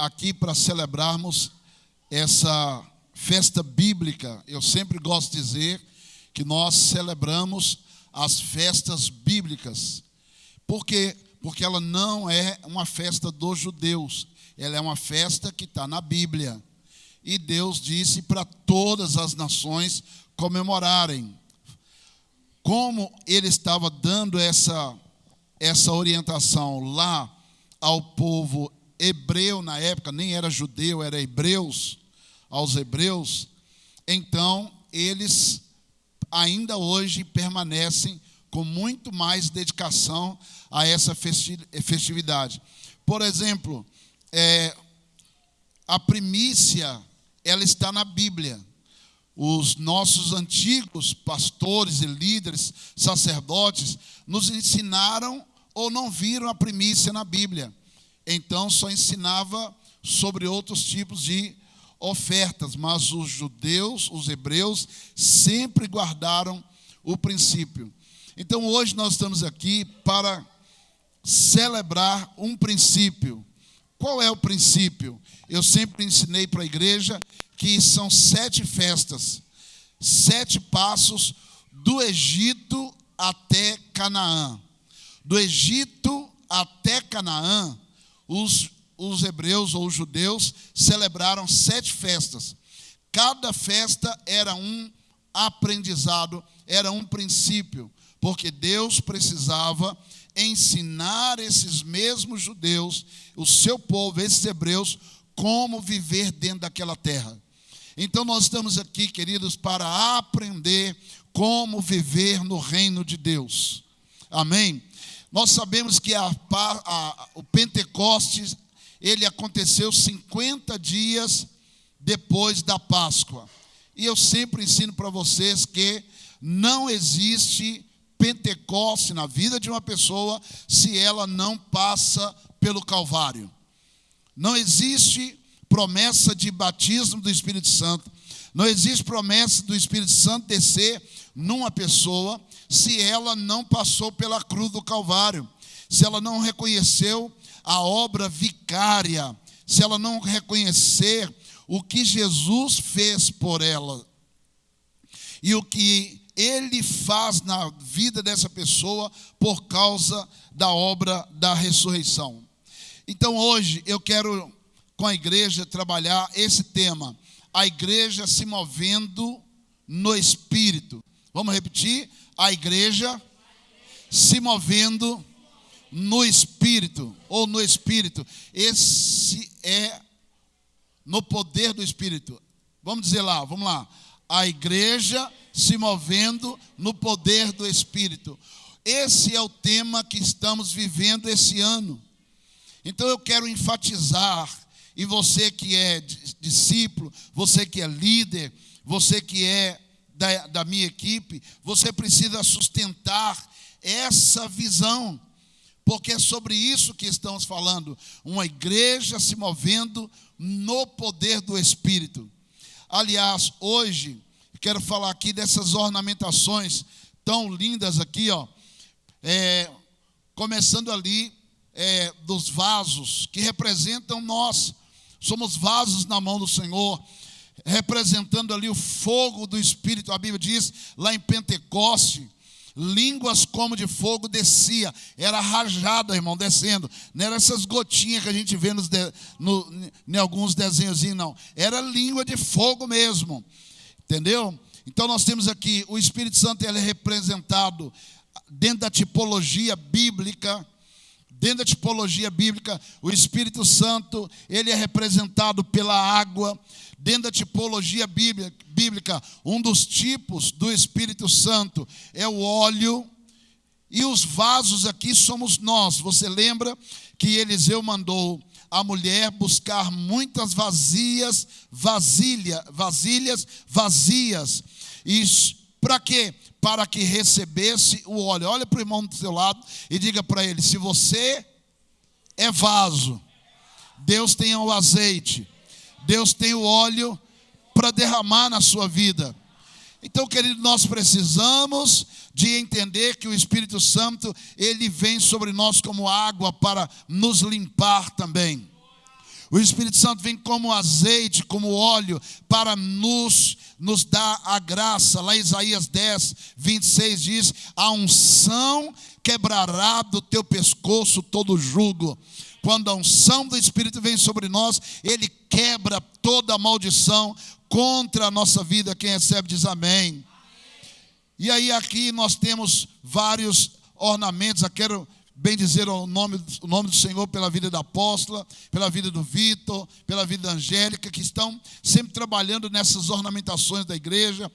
aqui para celebrarmos essa festa bíblica. Eu sempre gosto de dizer que nós celebramos as festas bíblicas. Por quê? Porque ela não é uma festa dos judeus. Ela é uma festa que está na Bíblia. E Deus disse para todas as nações comemorarem. Como Ele estava dando essa orientação lá ao povo hebreu na época, nem era judeu, era hebreus, aos hebreus, então eles ainda hoje permanecem com muito mais dedicação a essa festividade. Por exemplo, a primícia, ela está na Bíblia. Os nossos antigos pastores e líderes, sacerdotes, nos ensinaram ou não viram a primícia na Bíblia. Então, só ensinava sobre outros tipos de ofertas, mas os judeus, os hebreus, sempre guardaram o princípio. Então, hoje nós estamos aqui para celebrar um princípio. Qual é o princípio? Eu sempre ensinei para a igreja que são 7 festas, 7 passos do Egito até Canaã. Do Egito até Canaã, os hebreus ou os judeus celebraram 7 festas. Cada festa era um aprendizado, era um princípio, porque Deus precisava ensinar esses mesmos judeus, o seu povo, esses hebreus, como viver dentro daquela terra. Então nós estamos aqui, queridos, para aprender como viver no reino de Deus. Amém? Nós sabemos que o Pentecostes, ele aconteceu 50 dias depois da Páscoa. E eu sempre ensino para vocês que não existe Pentecoste na vida de uma pessoa se ela não passa pelo Calvário. Não existe promessa de batismo do Espírito Santo. Não existe promessa do Espírito Santo descer numa pessoa se ela não passou pela cruz do Calvário. Se ela não reconheceu a obra vicária. Se ela não reconhecer o que Jesus fez por ela. E o que Ele faz na vida dessa pessoa por causa da obra da ressurreição. Então hoje eu quero com a igreja trabalhar esse tema, a igreja se movendo no Espírito. Vamos repetir? A igreja se movendo no Espírito, ou no Espírito. Esse é no poder do Espírito. Vamos dizer lá, vamos lá. A igreja se movendo no poder do Espírito. Esse é o tema que estamos vivendo esse ano. Então eu quero enfatizar, e você que é discípulo, você que é líder, você que é da minha equipe, você precisa sustentar essa visão, porque é sobre isso que estamos falando, uma igreja se movendo no poder do Espírito. Aliás, hoje, quero falar aqui dessas ornamentações tão lindas aqui, ó, começando ali dos vasos, que representam nós, somos vasos na mão do Senhor, representando ali o fogo do Espírito. A Bíblia diz, lá em Pentecoste, línguas como de fogo descia, era rajada, irmão, descendo, não era essas gotinhas que a gente vê em alguns desenhozinhos, não, era língua de fogo mesmo, entendeu? Então nós temos aqui, o Espírito Santo, ele é representado dentro da tipologia bíblica. Dentro da tipologia bíblica, o Espírito Santo, ele é representado pela água. Dentro da tipologia bíblica, um dos tipos do Espírito Santo é o óleo. E os vasos aqui somos nós. Você lembra que Eliseu mandou a mulher buscar muitas vasilhas vazias. Isso para quê? Para que recebesse o óleo. Olha para o irmão do seu lado e diga para ele, se você é vaso, Deus tem o azeite, Deus tem o óleo para derramar na sua vida. Então, querido, nós precisamos de entender que o Espírito Santo, ele vem sobre nós como água para nos limpar também. O Espírito Santo vem como azeite, como óleo, para nos dar a graça. Lá em Isaías 10, 26 diz: a unção quebrará do teu pescoço todo jugo. Quando a unção do Espírito vem sobre nós, ele quebra toda a maldição contra a nossa vida. Quem recebe diz amém. E aí aqui nós temos vários ornamentos. Eu quero bem dizer o nome do Senhor pela vida da apóstola, pela vida do Vitor, pela vida da Angélica, que estão sempre trabalhando nessas ornamentações da igreja.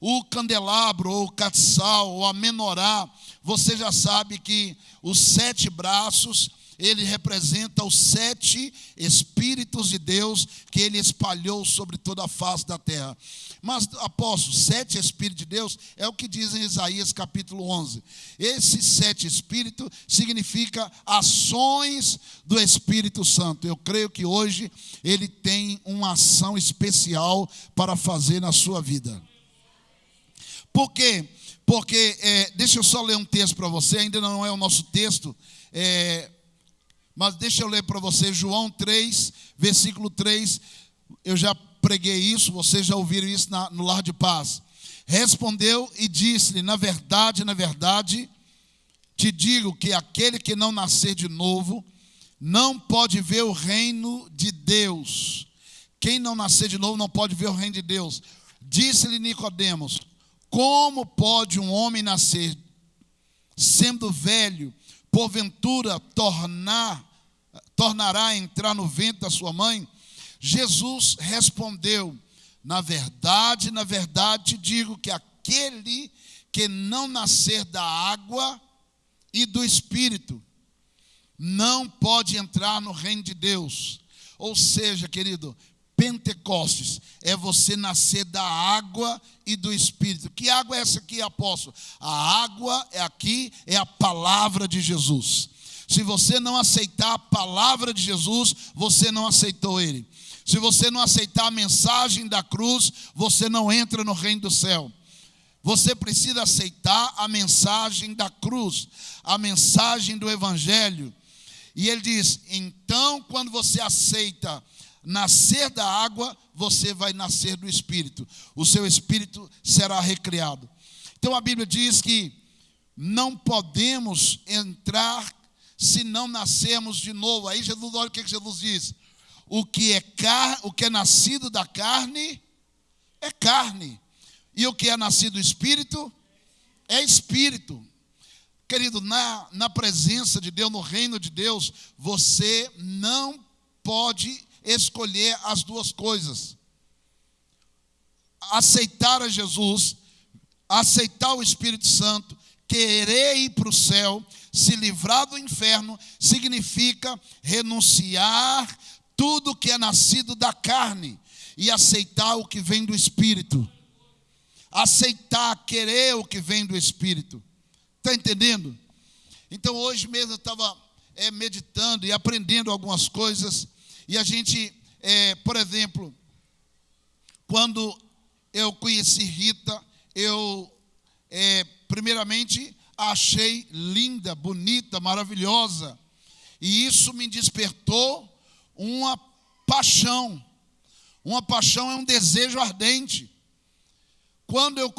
O candelabro, ou o catsal, ou a menorá, você já sabe que os 7 braços, ele representa os 7 Espíritos de Deus que ele espalhou sobre toda a face da terra. Mas, apóstolo, 7 Espíritos de Deus é o que diz em Isaías capítulo 11. Esses 7 Espíritos significa ações do Espírito Santo. Eu creio que hoje ele tem uma ação especial para fazer na sua vida. Por quê? Porque, deixa eu só ler um texto para você, ainda não é o nosso texto, mas deixa eu ler para você, João 3, versículo 3, eu já preguei isso, vocês já ouviram isso no Lar de Paz. Respondeu e disse-lhe: na verdade, te digo que aquele que não nascer de novo, não pode ver o reino de Deus. Quem não nascer de novo não pode ver o reino de Deus. Disse-lhe Nicodemos: como pode um homem nascer, sendo velho, porventura tornará a entrar no ventre da sua mãe? Jesus respondeu: na verdade te digo que aquele que não nascer da água e do Espírito não pode entrar no reino de Deus. Ou seja, querido, Pentecostes é você nascer da água e do Espírito. Que água é essa aqui, apóstolo? A água é a palavra de Jesus. Se você não aceitar a palavra de Jesus, você não aceitou ele. Se você não aceitar a mensagem da cruz, você não entra no reino do céu. Você precisa aceitar a mensagem da cruz, a mensagem do evangelho. E ele diz: então, quando você aceita nascer da água, você vai nascer do Espírito. O seu espírito será recriado. Então a Bíblia diz que não podemos entrar se não nascermos de novo. Aí Jesus, olha o que Jesus diz: o que é nascido da carne é carne, e o que é nascido do Espírito é Espírito. Querido, na presença de Deus, no reino de Deus, você não pode escolher as duas coisas. Aceitar a Jesus, aceitar o Espírito Santo, querer ir para o céu, se livrar do inferno, significa renunciar tudo que é nascido da carne e aceitar o que vem do Espírito. Aceitar, querer o que vem do Espírito. Está entendendo? Então hoje mesmo eu estava meditando e aprendendo algumas coisas. E a gente, por exemplo, quando eu conheci Rita, eu primeiramente a achei linda, bonita, maravilhosa. E isso me despertou uma paixão. Uma paixão é um desejo ardente. Quando eu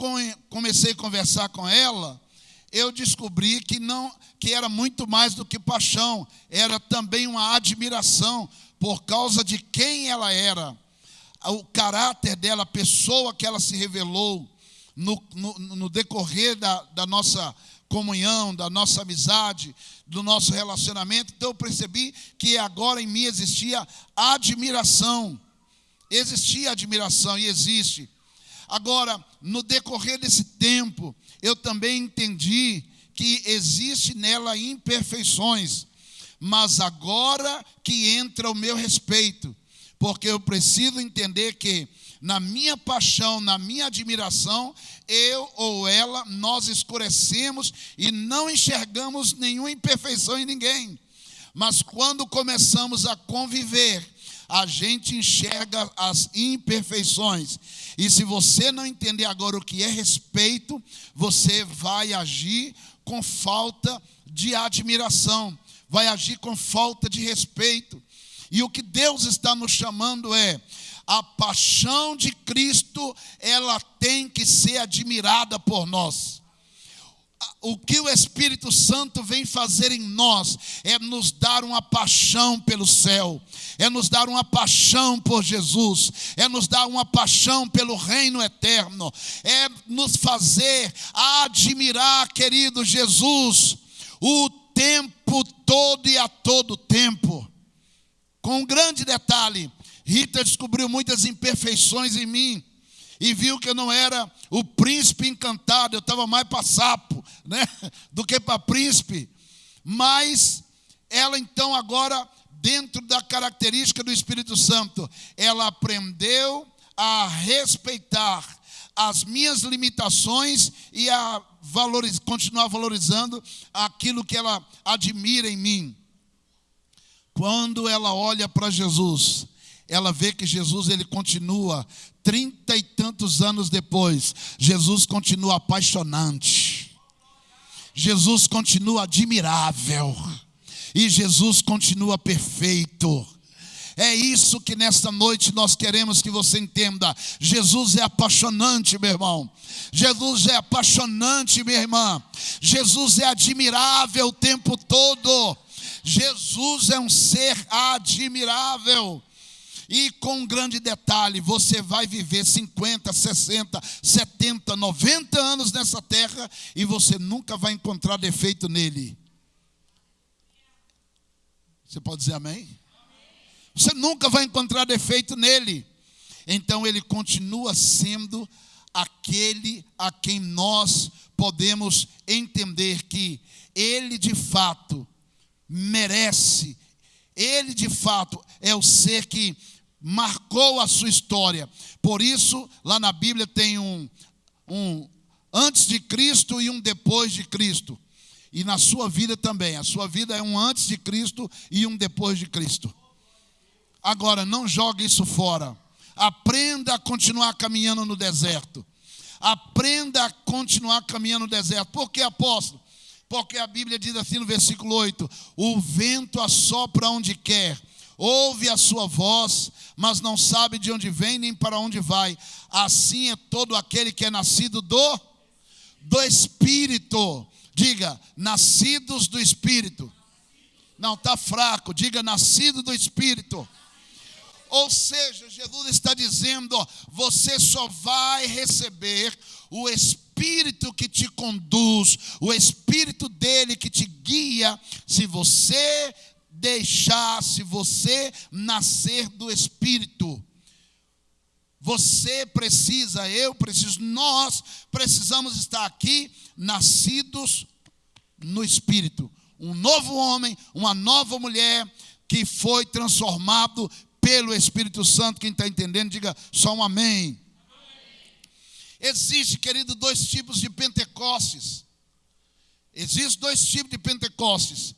comecei a conversar com ela, eu descobri que era muito mais do que paixão. Era também uma admiração por causa de quem ela era. O caráter dela, a pessoa que ela se revelou no decorrer da nossa comunhão, da nossa amizade, do nosso relacionamento. Então eu percebi que agora em mim existia admiração. Existia admiração e existe. Agora, no decorrer desse tempo, eu também entendi que existe nela imperfeições. Mas agora que entra o meu respeito, porque eu preciso entender que na minha paixão, na minha admiração, eu ou ela, nós escurecemos e não enxergamos nenhuma imperfeição em ninguém. Mas quando começamos a conviver, a gente enxerga as imperfeições. E se você não entender agora o que é respeito, você vai agir com falta de admiração, vai agir com falta de respeito. E o que Deus está nos chamando é: a paixão de Cristo, ela tem que ser admirada por nós. O que o Espírito Santo vem fazer em nós é nos dar uma paixão pelo céu, é nos dar uma paixão por Jesus, é nos dar uma paixão pelo reino eterno, é nos fazer admirar, querido Jesus, o tempo todo e a todo tempo. Com um grande detalhe, Rita descobriu muitas imperfeições em mim e viu que eu não era o príncipe encantado, eu estava mais para sapo, né, do que para príncipe. Mas ela então agora, dentro da característica do Espírito Santo, ela aprendeu a respeitar as minhas limitações e a continuar valorizando aquilo que ela admira em mim. Quando ela olha para Jesus, ela vê que Jesus, ele continua, 30 e tantos anos depois, Jesus continua apaixonante, Jesus continua admirável, e Jesus continua perfeito. É isso que nesta noite nós queremos que você entenda. Jesus é apaixonante, meu irmão. Jesus é apaixonante, minha irmã. Jesus é admirável o tempo todo. Jesus é um ser admirável. E com um grande detalhe, você vai viver 50, 60, 70, 90 anos nessa terra e você nunca vai encontrar defeito nele. Você pode dizer amém? Você nunca vai encontrar defeito nele. Então ele continua sendo aquele a quem nós podemos entender que ele de fato merece. Ele de fato é o ser que marcou a sua história. Por isso, lá na Bíblia tem um antes de Cristo e um depois de Cristo. E na sua vida também. A sua vida é um antes de Cristo e um depois de Cristo. Agora, não jogue isso fora. Aprenda a continuar caminhando no deserto. Aprenda a continuar caminhando no deserto. Por que, apóstolo? Porque a Bíblia diz assim no versículo 8: o vento assopra onde quer, ouve a sua voz, mas não sabe de onde vem nem para onde vai. Assim é todo aquele que é nascido do Espírito. Diga, nascidos do Espírito. Não, está fraco. Diga, nascido do Espírito. Ou seja, Jesus está dizendo: você só vai receber o Espírito que te conduz, o Espírito dele que te guia, se você nascer do Espírito. Você precisa, eu preciso, nós precisamos estar aqui nascidos no Espírito. Um novo homem, uma nova mulher que foi transformado pelo Espírito Santo. Quem está entendendo, diga só um amém. Existe, querido, dois tipos de Pentecostes. Existem dois tipos de Pentecostes.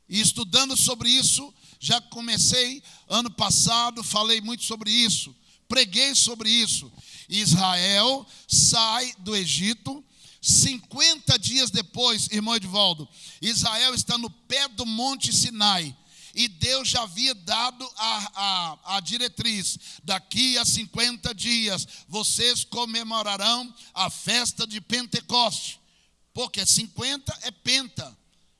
E estudando sobre isso, já comecei ano passado, falei muito sobre isso. Preguei sobre isso. Israel sai do Egito. 50 dias depois, irmão Edivaldo, Israel está no pé do Monte Sinai. E Deus já havia dado a diretriz: daqui a 50 dias vocês comemorarão a festa de Pentecoste. Porque 50 é penta.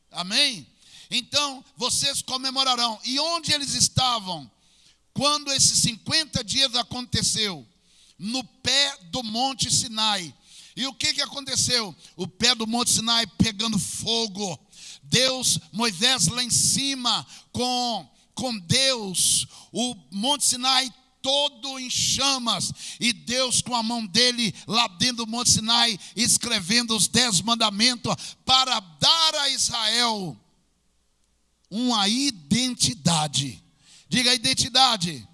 Amém? Então, vocês comemorarão. E onde eles estavam quando esses 50 dias aconteceu? No pé do Monte Sinai. E o que aconteceu? O pé do Monte Sinai pegando fogo. Moisés lá em cima com Deus, o Monte Sinai todo em chamas, e Deus com a mão dele lá dentro do Monte Sinai, escrevendo os 10 mandamentos, para dar a Israel uma identidade. Diga identidade.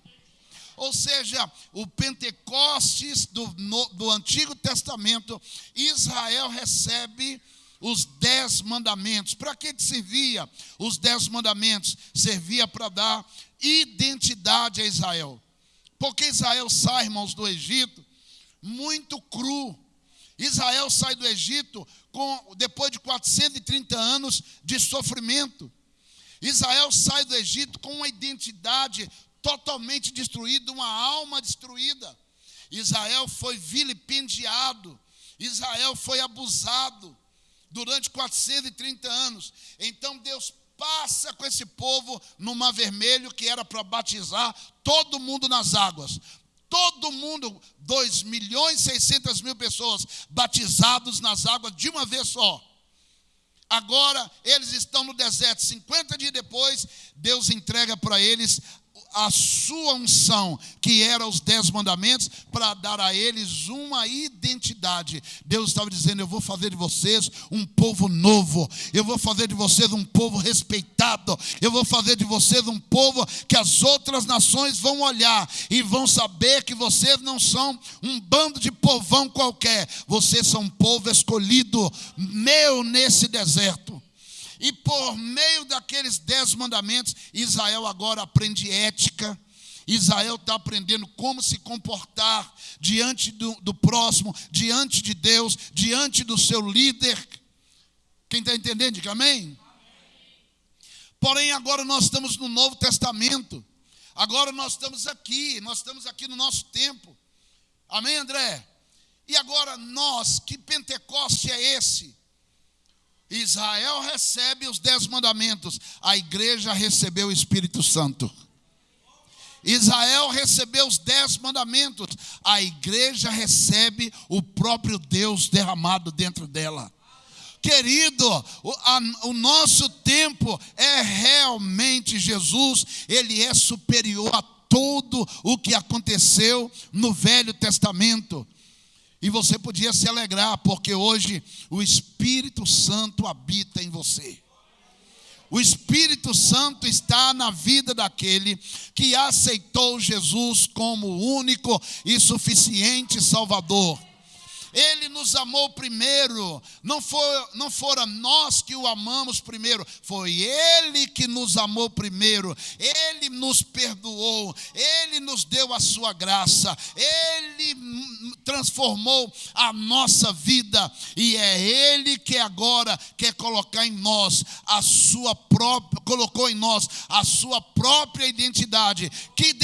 Ou seja, o Pentecostes do Antigo Testamento, Israel recebe os 10 mandamentos. Para que servia os 10 mandamentos? Servia para dar identidade a Israel. Porque Israel sai, irmãos, do Egito muito cru. Israel sai do Egito depois de 430 anos de sofrimento. Israel sai do Egito com uma identidade totalmente destruída, uma alma destruída. Israel foi vilipendiado, Israel foi abusado durante 430 anos. Então Deus passa com esse povo no Mar Vermelho, que era para batizar todo mundo nas águas. Todo mundo, 2.600.000 pessoas batizados nas águas de uma vez só. Agora eles estão no deserto. 50 dias depois, Deus entrega para eles a sua unção, que era os 10 mandamentos, para dar a eles uma identidade. Deus estava dizendo: eu vou fazer de vocês um povo novo, eu vou fazer de vocês um povo respeitado, eu vou fazer de vocês um povo que as outras nações vão olhar e vão saber que vocês não são um bando de povão qualquer, vocês são um povo escolhido meu nesse deserto. E por meio daqueles 10 mandamentos, Israel agora aprende ética. Israel está aprendendo como se comportar diante do próximo, diante de Deus, diante do seu líder. Quem está entendendo, diga amém? Porém, agora nós estamos no Novo Testamento. Agora nós estamos aqui no nosso tempo. Amém, André? E agora nós, que Pentecoste é esse? Israel recebe os 10 mandamentos, a igreja recebeu o Espírito Santo. Israel recebeu os 10 mandamentos, a igreja recebe o próprio Deus derramado dentro dela. Querido, o nosso tempo é realmente Jesus, ele é superior a tudo o que aconteceu no Velho Testamento. E você podia se alegrar, porque hoje o Espírito Santo habita em você. O Espírito Santo está na vida daquele que aceitou Jesus como o único e suficiente Salvador. Ele nos amou primeiro, não fora nós que o amamos primeiro, foi Ele que nos amou primeiro, Ele nos perdoou, Ele nos deu a sua graça, Ele transformou a nossa vida, e é Ele que agora quer colocar em nós colocou em nós a sua própria identidade. Que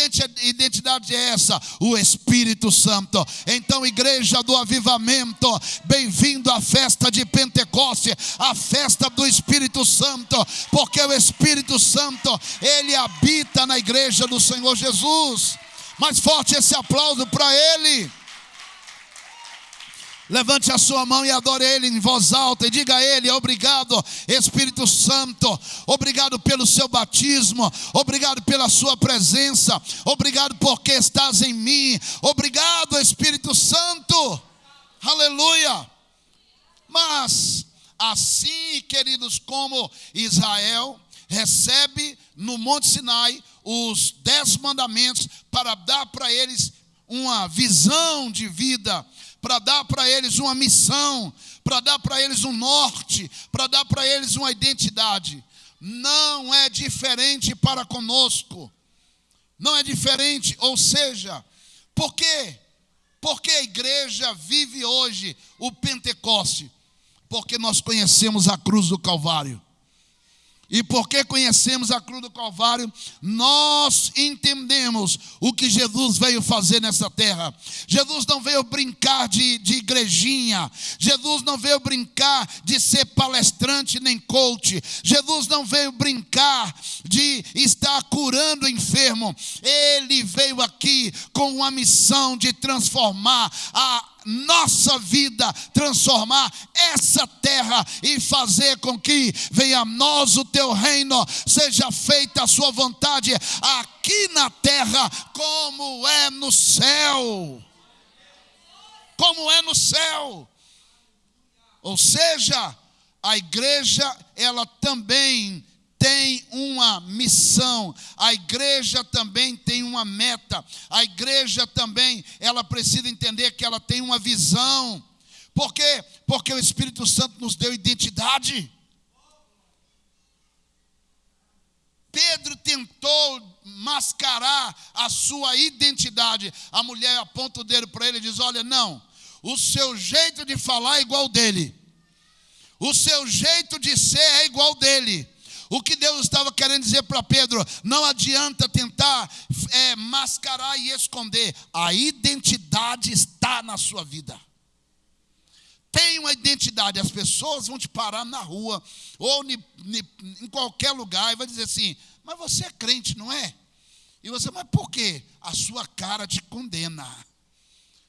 identidade é essa? O Espírito Santo. Então, igreja do Avivamento, bem-vindo à festa de Pentecoste, a festa do Espírito Santo, porque o Espírito Santo, ele habita na igreja do Senhor Jesus. Mais forte esse aplauso para ele. Levante a sua mão e adore ele em voz alta e diga a ele: obrigado, Espírito Santo, obrigado pelo seu batismo, obrigado pela sua presença, obrigado porque estás em mim, obrigado, Espírito Santo. Aleluia. Mas assim, queridos, como Israel recebe no Monte Sinai os 10 mandamentos para dar para eles uma visão de vida, para dar para eles uma missão, para dar para eles um norte, para dar para eles uma identidade. Não é diferente para conosco. Não é diferente, ou seja, por quê? Porque a igreja vive hoje o Pentecoste? Porque nós conhecemos a cruz do Calvário. E porque conhecemos a cruz do Calvário, nós entendemos o que Jesus veio fazer nessa terra. Jesus não veio brincar de igrejinha. Jesus não veio brincar de ser palestrante nem coach. Jesus não veio brincar de estar curando o enfermo. Ele veio aqui com uma missão de transformar a nossa vida, transformar essa terra e fazer com que venha a nós o teu reino, seja feita a sua vontade aqui na terra como é no céu. Como é no céu. Ou seja, a igreja, ela também tem uma missão, a igreja também tem uma meta, a igreja também, ela precisa entender que ela tem uma visão. Por quê? Porque o Espírito Santo nos deu identidade. Pedro tentou mascarar a sua identidade. A mulher aponta o dedo para ele e diz: olha, não, o seu jeito de falar é igual dele, o seu jeito de ser é igual dele, O que Deus estava querendo dizer para Pedro: não adianta tentar mascarar e esconder. A identidade está na sua vida. Tem uma identidade. As pessoas vão te parar na rua ou em qualquer lugar e vai dizer assim: mas você é crente, não é? E você: mas por quê? A sua cara te condena.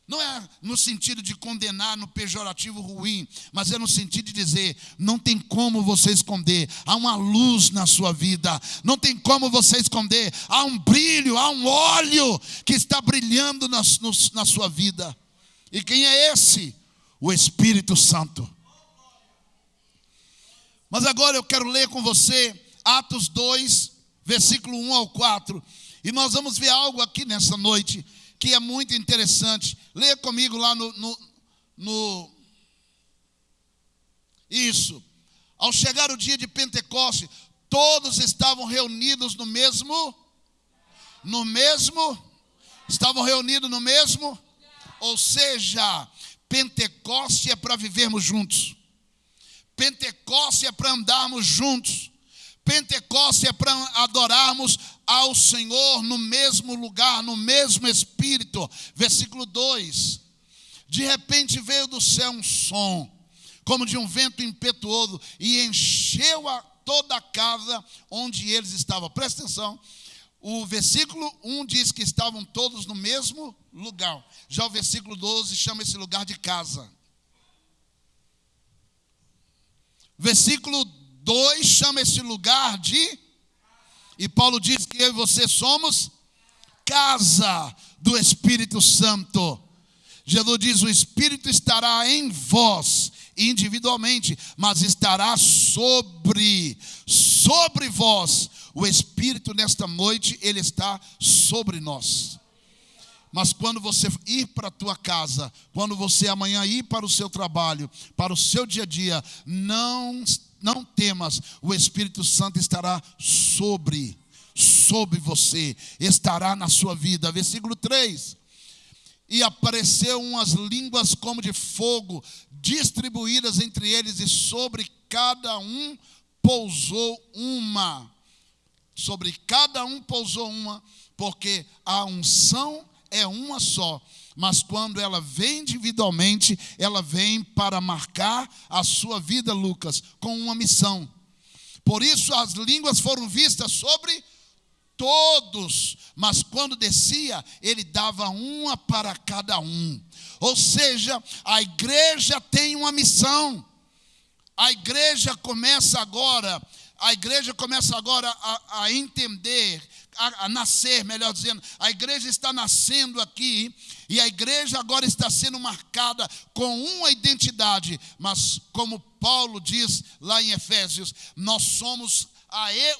Não é no sentido de condenar no pejorativo ruim, mas é no sentido de dizer: não tem como você esconder, há uma luz na sua vida, não tem como você esconder, há um brilho, há um óleo que está brilhando na sua vida. E quem é esse? O Espírito Santo. Mas agora eu quero ler com você Atos 2, versículo 1 ao 4, e nós vamos ver algo aqui nessa noite que é muito interessante. Leia comigo lá Isso. Ao chegar o dia de Pentecoste, todos estavam reunidos no mesmo? Estavam reunidos no mesmo? Ou seja, Pentecoste é para vivermos juntos. Pentecoste é para andarmos juntos. Pentecoste é para adorarmos ao Senhor no mesmo lugar, no mesmo Espírito. Versículo 2. De repente veio do céu um som, como de um vento impetuoso, e encheu toda a casa onde eles estavam. Presta atenção. O versículo 1 diz que estavam todos no mesmo lugar. Já o versículo 12 chama esse lugar de casa. Versículo 2 chama esse lugar de... E Paulo diz que eu e você somos casa do Espírito Santo. Jesus diz: o Espírito estará em vós individualmente, mas estará sobre vós. O Espírito nesta noite, ele está sobre nós. Mas quando você ir para a tua casa, quando você amanhã ir para o seu trabalho, para o seu dia a dia, não temas, o Espírito Santo estará sobre você, estará na sua vida. Versículo 3. E apareceu umas línguas como de fogo, distribuídas entre eles, e sobre cada um pousou uma. Sobre cada um pousou uma, porque a unção é uma só. Mas quando ela vem individualmente, ela vem para marcar a sua vida, Lucas, com uma missão. Por isso as línguas foram vistas sobre todos, mas quando descia, ele dava uma para cada um. Ou seja, a igreja tem uma missão. A igreja começa agora a entender, a nascer, melhor dizendo. A igreja está nascendo aqui, e a igreja agora está sendo marcada com uma identidade. Mas como Paulo diz lá em Efésios, nós somos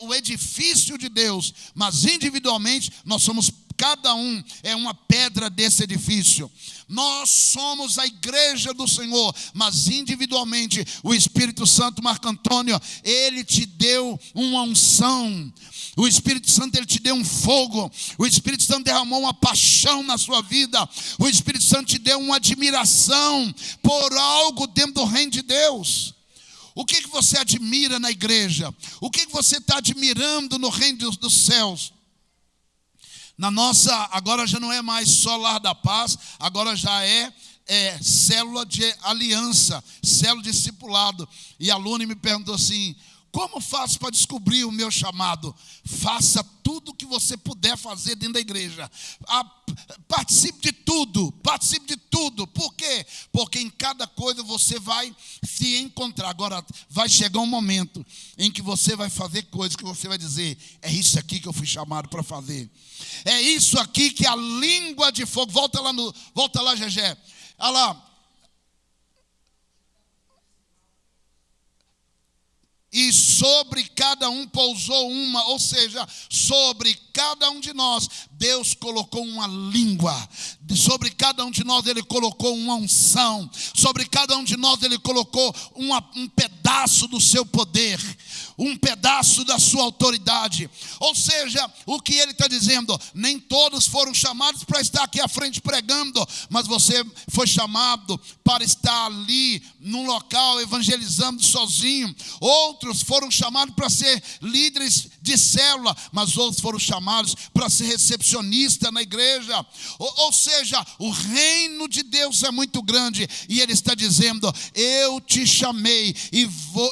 o edifício de Deus, mas individualmente nós somos, cada um é uma pedra desse edifício. Nós somos a igreja do Senhor, mas individualmente o Espírito Santo, Marco Antônio, ele te deu uma unção. O Espírito Santo, ele te deu um fogo. O Espírito Santo derramou uma paixão na sua vida. O Espírito Santo te deu uma admiração por algo dentro do reino de Deus. O que você admira na igreja? O que você está admirando no reino dos céus? Na nossa, agora já não é mais só Lar da Paz, agora já é célula de aliança, célula de discipulado. E a Lune me perguntou assim: como faço para descobrir o meu chamado? Faça tudo o que você puder fazer dentro da igreja. Participe de tudo. Por quê? Porque em cada coisa você vai se encontrar. Agora, vai chegar um momento em que você vai fazer coisas que você vai dizer: é isso aqui que eu fui chamado para fazer. É isso aqui que a língua de fogo... Volta lá, Gegé. Olha lá. E sobre cada um pousou uma, ou seja, sobre cada um de nós, Deus colocou uma língua. Sobre cada um de nós, Ele colocou uma unção. Sobre cada um de nós, Ele colocou um pedaço pedaço do seu poder, um pedaço da sua autoridade. Ou seja, o que ele está dizendo, nem todos foram chamados para estar aqui à frente pregando, mas você foi chamado para estar ali num local evangelizando sozinho. Outros foram chamados para ser líderes de célula, mas outros foram chamados para ser recepcionista na igreja. Ou seja, o reino de Deus é muito grande, e ele está dizendo: eu te chamei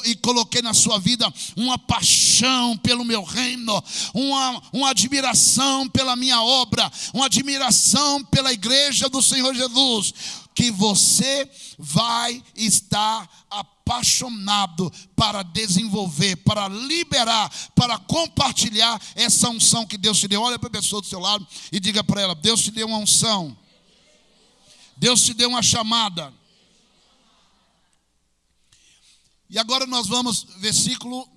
e coloquei na sua vida uma paixão pelo meu reino, uma admiração pela minha obra, uma admiração pela igreja do Senhor Jesus, que você vai estar apaixonado para desenvolver, para liberar, para compartilhar essa unção que Deus te deu. Olha para a pessoa do seu lado e diga para ela: Deus te deu uma unção, Deus te deu uma chamada. E agora nós vamos, versículo.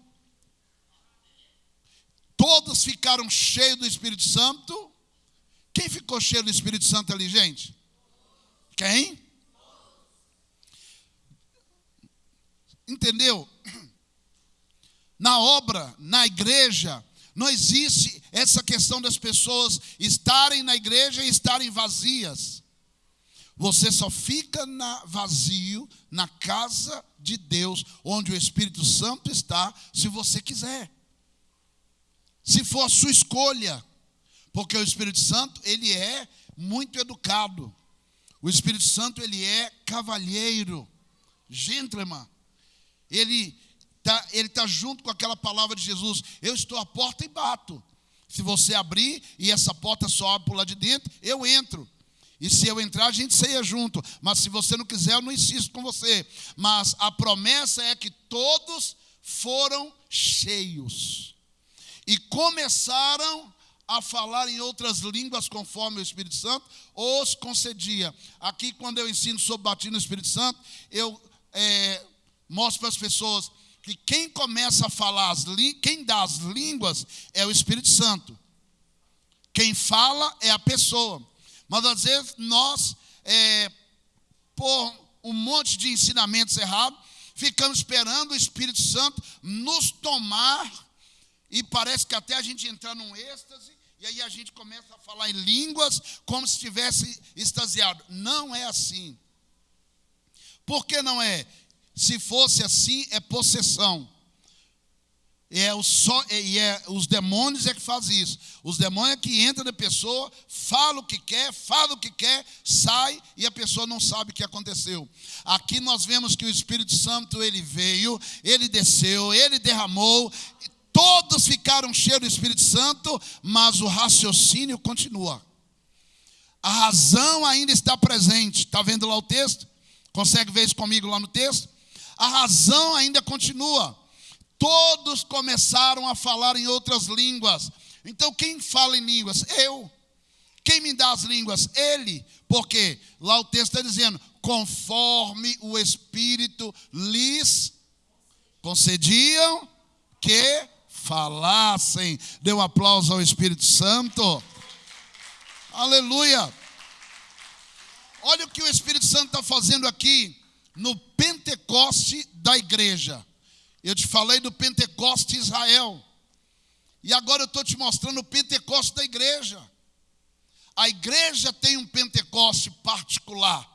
Todos ficaram cheios do Espírito Santo. Quem ficou cheio do Espírito Santo ali, gente? Quem? Entendeu? Na obra, na igreja, não existe essa questão das pessoas estarem na igreja e estarem vazias. Você só fica vazio na casa de Deus, onde o Espírito Santo está, se você quiser. Se for a sua escolha. Porque o Espírito Santo, ele é muito educado. O Espírito Santo, ele é cavalheiro, gentleman. Ele está junto com aquela palavra de Jesus: eu estou à porta e bato. Se você abrir e essa porta só abre por lá de dentro, eu entro. E se eu entrar, a gente ceia junto. Mas se você não quiser, eu não insisto com você. Mas a promessa é que todos foram cheios e começaram a falar em outras línguas conforme o Espírito Santo os concedia. Aqui, quando eu ensino sobre batismo no Espírito Santo, eu mostro para as pessoas que quem começa a falar, quem dá as línguas é o Espírito Santo. Quem fala é a pessoa. Mas às vezes nós, por um monte de ensinamentos errados, ficamos esperando o Espírito Santo nos tomar, e parece que até a gente entrar num êxtase, e aí a gente começa a falar em línguas como se estivesse extasiado. Não é assim. Por que não é? Se fosse assim, é possessão. Os demônios é que fazem isso. Os demônios é que entram na pessoa, fala o que quer, sai, e a pessoa não sabe o que aconteceu. Aqui nós vemos que o Espírito Santo, ele veio, ele desceu, ele derramou. Todos ficaram cheios do Espírito Santo, mas o raciocínio continua. A razão ainda está presente. Está vendo lá o texto? Consegue ver isso comigo lá no texto? A razão ainda continua. Todos começaram a falar em outras línguas. Então quem fala em línguas? Eu. Quem me dá as línguas? Ele. Porque lá o texto está dizendo: conforme o Espírito lhes concediam que falassem. Dê um aplauso ao Espírito Santo. Aleluia. Olha o que o Espírito Santo está fazendo aqui no Pentecoste da igreja. Eu te falei do Pentecoste de Israel. E agora eu estou te mostrando o Pentecoste da igreja. A igreja tem um Pentecoste particular.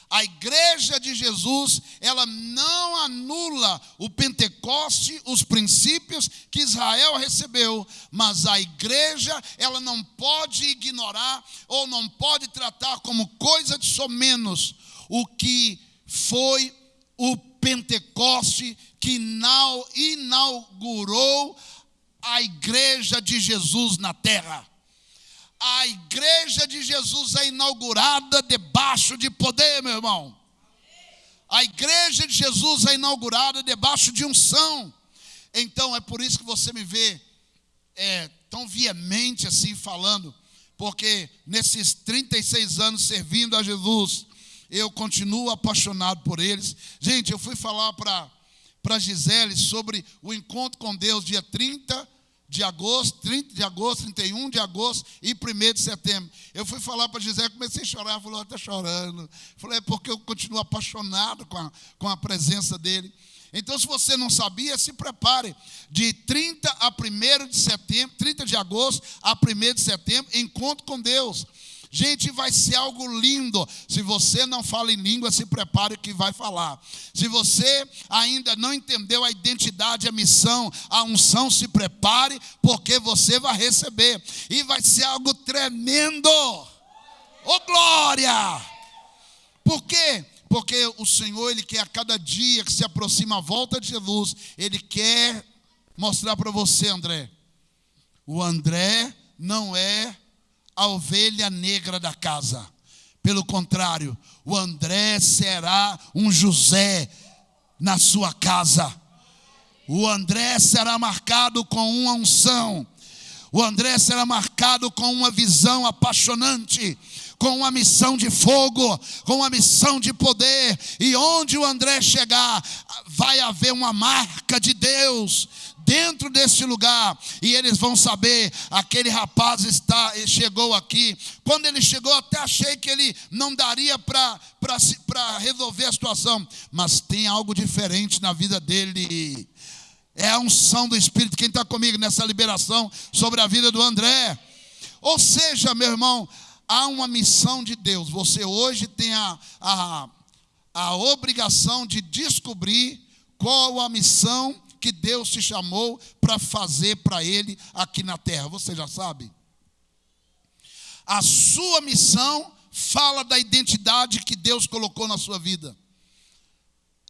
A igreja de Jesus, ela não anula o Pentecoste, os princípios que Israel recebeu, mas a igreja, ela não pode ignorar ou não pode tratar como coisa de somenos o que foi o Pentecoste que inaugurou a igreja de Jesus na terra. A igreja de Jesus é inaugurada debaixo de poder, meu irmão. A igreja de Jesus é inaugurada debaixo de unção. Então é por isso que você me vê tão veemente assim falando, porque nesses 36 anos servindo a Jesus, eu continuo apaixonado por eles. Gente, eu fui falar para Gisele sobre o encontro com Deus dia 30 de agosto, 31 de agosto e 1º de setembro. Eu fui falar para Gisele, comecei a chorar, ela falou: está chorando. Eu falei: é porque eu continuo apaixonado com a presença dele. Então, se você não sabia, se prepare. De 30 a 1º de setembro, 30 de agosto a 1º de setembro, encontro com Deus. Gente, vai ser algo lindo. Se você não fala em língua, se prepare que vai falar. Se você ainda não entendeu a identidade, a missão, a unção, se prepare, porque você vai receber. E vai ser algo tremendo. Oh, glória! Por quê? Porque o Senhor, Ele quer a cada dia que se aproxima a volta de Jesus, Ele quer mostrar para você, André. O André não é a ovelha negra da casa. Pelo contrário, o André será um José na sua casa. O André será marcado com uma unção. O André será marcado com uma visão apaixonante, com uma missão de fogo, com uma missão de poder. E onde o André chegar, vai haver uma marca de Deus dentro desse lugar, e eles vão saber, aquele rapaz chegou aqui. Quando ele chegou, até achei que ele não daria para resolver a situação, mas tem algo diferente na vida dele. É a unção do Espírito. Quem está comigo nessa liberação sobre a vida do André? Ou seja, meu irmão, há uma missão de Deus. Você hoje tem a obrigação de descobrir qual a missão que Deus te chamou para fazer para Ele aqui na terra. Você já sabe? A sua missão fala da identidade que Deus colocou na sua vida.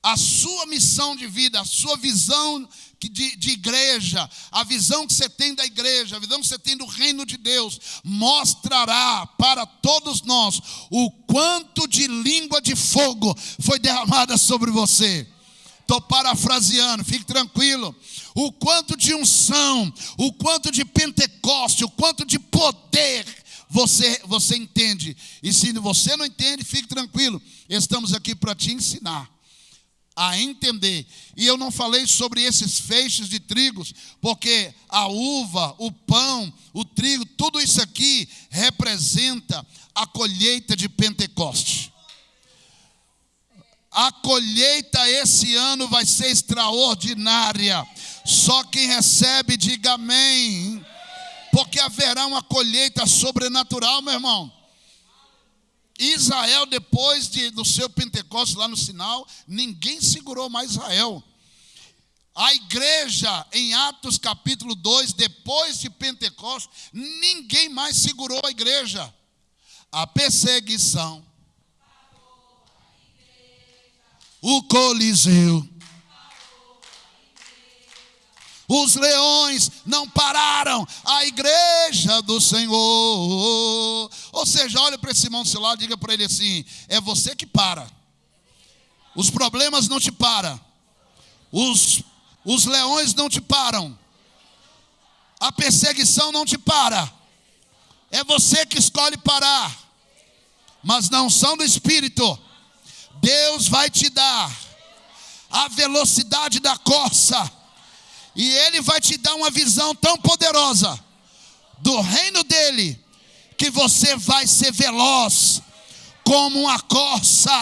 A sua missão de vida, a sua visão de igreja, a visão que você tem da igreja, a visão que você tem do reino de Deus, mostrará para todos nós o quanto de língua de fogo foi derramada sobre você. Estou parafraseando, fique tranquilo. O quanto de unção, o quanto de Pentecoste, o quanto de poder você entende. E se você não entende, fique tranquilo. Estamos aqui para te ensinar a entender. E eu não falei sobre esses feixes de trigos, porque a uva, o pão, o trigo, tudo isso aqui representa a colheita de Pentecoste. A colheita esse ano vai ser extraordinária. Só quem recebe, diga amém. Porque haverá uma colheita sobrenatural, meu irmão. Israel, depois do seu Pentecostes lá no Sinai, ninguém segurou mais Israel. A igreja, em Atos capítulo 2, depois de Pentecostes, ninguém mais segurou a igreja. A perseguição, o Coliseu, os leões não pararam a igreja do Senhor. Ou seja, olha para esse irmão do seu lado, diga para ele assim: é você que para. Os problemas não te param. Os leões não te param. A perseguição não te para. É você que escolhe parar. Mas na unção do Espírito, Deus vai te dar a velocidade da corça. E Ele vai te dar uma visão tão poderosa do reino dEle, que você vai ser veloz como uma corça.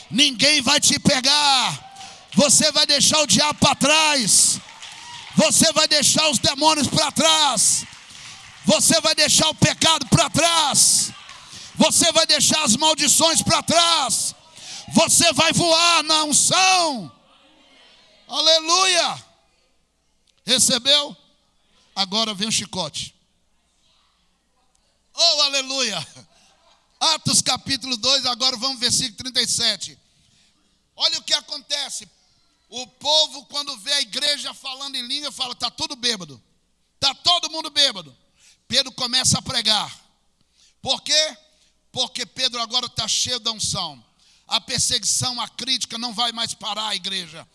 Ninguém vai te pegar. Você vai deixar o diabo para trás. Você vai deixar os demônios para trás. Você vai deixar o pecado para trás. Você vai deixar as maldições para trás. Você vai voar na unção. Aleluia. Recebeu? Agora vem o chicote. Oh, aleluia. Atos capítulo 2, agora vamos versículo 37. Olha o que acontece. O povo, quando vê a igreja falando em língua, fala: está tudo bêbado. Está todo mundo bêbado. Pedro começa a pregar. Por quê? Porque Pedro agora está cheio da unção. A perseguição, a crítica não vai mais parar a igreja.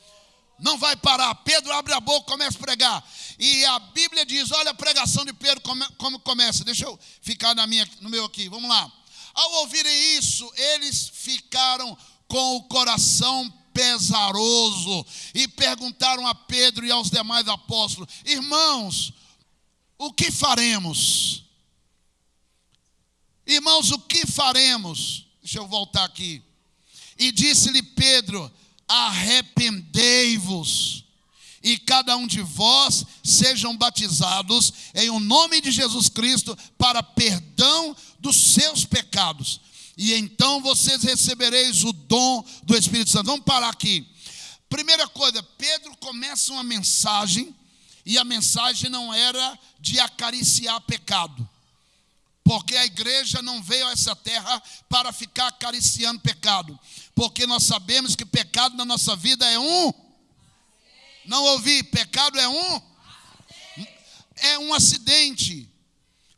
Não vai parar. Pedro abre a boca, começa a pregar. E a Bíblia diz, olha a pregação de Pedro como começa. Deixa eu ficar no meu aqui, vamos lá. Ao ouvirem isso, eles ficaram com o coração pesaroso e perguntaram a Pedro e aos demais apóstolos: irmãos, o que faremos? Irmãos, o que faremos? Deixa eu voltar aqui. E disse-lhe Pedro: arrependei-vos, e cada um de vós sejam batizados em o nome de Jesus Cristo para perdão dos seus pecados, e então vocês recebereis o dom do Espírito Santo. Vamos parar aqui. Primeira coisa, Pedro começa uma mensagem, e a mensagem não era de acariciar pecado, porque a igreja não veio a essa terra para ficar acariciando pecado, porque nós sabemos que pecado na nossa vida é não ouvi, pecado é um acidente.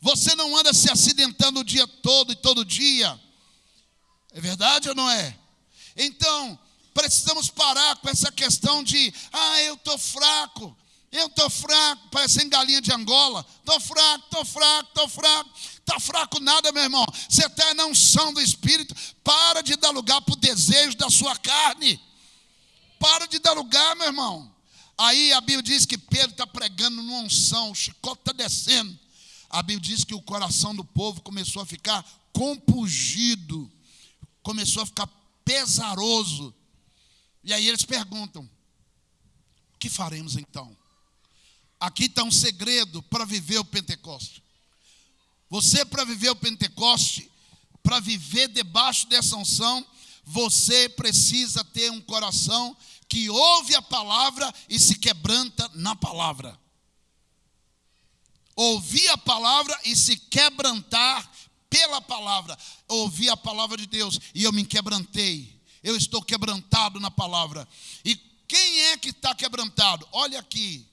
Você não anda se acidentando o dia todo e todo dia, é verdade ou não é? Então, precisamos parar com essa questão de, eu estou fraco, parecendo galinha de Angola, estou fraco. Está fraco nada, meu irmão. Você está na unção do Espírito. Para de dar lugar para o desejo da sua carne. Para de dar lugar, meu irmão. Aí a Bíblia diz que Pedro está pregando numa unção, o chicote está descendo. A Bíblia diz que o coração do povo começou a ficar compungido, começou a ficar pesaroso. E aí eles perguntam: o que faremos então? Aqui está um segredo para viver o Pentecoste. Você, para viver o Pentecoste, para viver debaixo dessa unção, você precisa ter um coração que ouve a palavra e se quebranta na palavra. Ouvir a palavra e se quebrantar pela palavra. Ouvir a palavra de Deus e eu me quebrantei. Eu estou quebrantado na palavra. E quem é que está quebrantado? Olha aqui.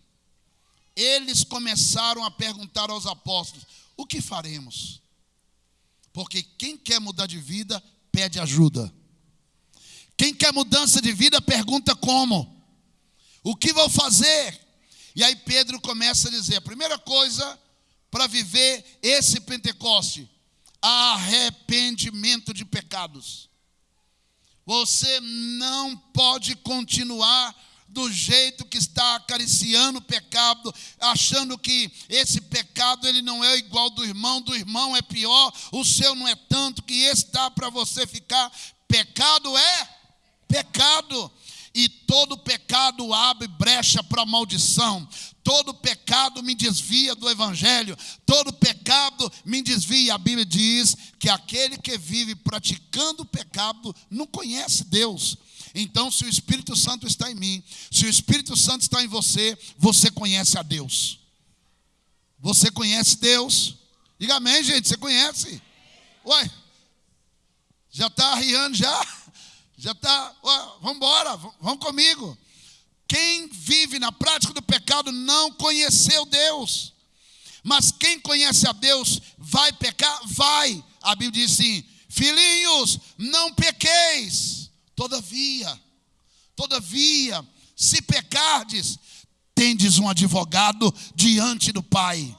Eles começaram a perguntar aos apóstolos: o que faremos? Porque quem quer mudar de vida, pede ajuda. Quem quer mudança de vida, pergunta como. O que vou fazer? E aí Pedro começa a dizer, a primeira coisa para viver esse Pentecoste: arrependimento de pecados. Você não pode continuar do jeito que está acariciando o pecado, achando que esse pecado ele não é igual do irmão é pior, o seu não é tanto, que esse dá para você ficar. Pecado é pecado, e todo pecado abre brecha para maldição. Todo pecado me desvia do evangelho, todo pecado me desvia. A Bíblia diz que aquele que vive praticando o pecado não conhece Deus. Então, se o Espírito Santo está em mim, se o Espírito Santo está em você, você conhece a Deus. Você conhece Deus? Diga amém, gente, você conhece? Ué, já está arriando já está, vamos embora, vamos comigo. Quem vive na prática do pecado não conheceu Deus. Mas quem conhece a Deus vai pecar? Vai. A Bíblia diz assim: filhinhos, não pequeis. Todavia, se pecardes, tendes um advogado diante do Pai.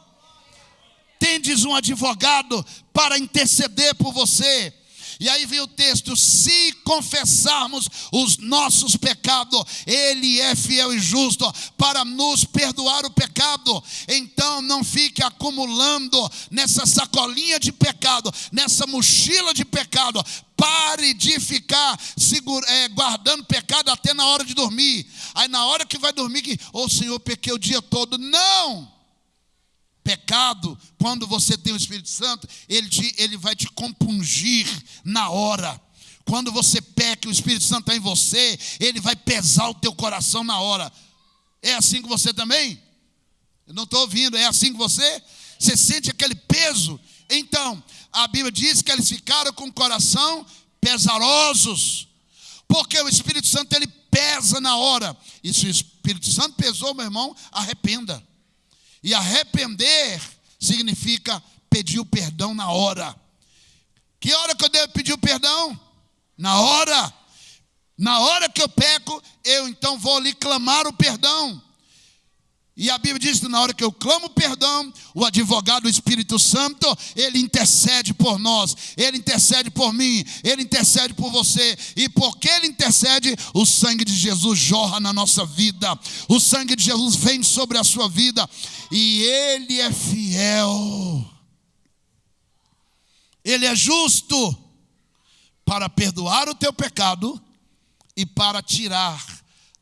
Tendes um advogado para interceder por você. E aí vem o texto: se confessarmos os nossos pecados, Ele é fiel e justo para nos perdoar o pecado. Então não fique acumulando nessa sacolinha de pecado, nessa mochila de pecado. Pare de ficar guardando pecado até na hora de dormir. Aí na hora que vai dormir, Senhor, pequei o dia todo. Não! Pecado, quando você tem o Espírito Santo, ele vai te compungir na hora. Quando você peca, o Espírito Santo está em você, ele vai pesar o teu coração na hora. É assim com você também? Eu não estou ouvindo, é assim com você? Você sente aquele peso? Então, a Bíblia diz que eles ficaram com o coração pesarosos, porque o Espírito Santo ele pesa na hora. E se o Espírito Santo pesou, meu irmão, arrependa. E arrepender significa pedir o perdão na hora. Que hora que eu devo pedir o perdão? Na hora. Na hora que eu peco, eu então vou ali clamar o perdão. E a Bíblia diz que na hora que eu clamo perdão, o advogado, o Espírito Santo, ele intercede por nós, ele intercede por mim, ele intercede por você. E porque ele intercede, o sangue de Jesus jorra na nossa vida, o sangue de Jesus vem sobre a sua vida, e ele é fiel, ele é justo para perdoar o teu pecado e para tirar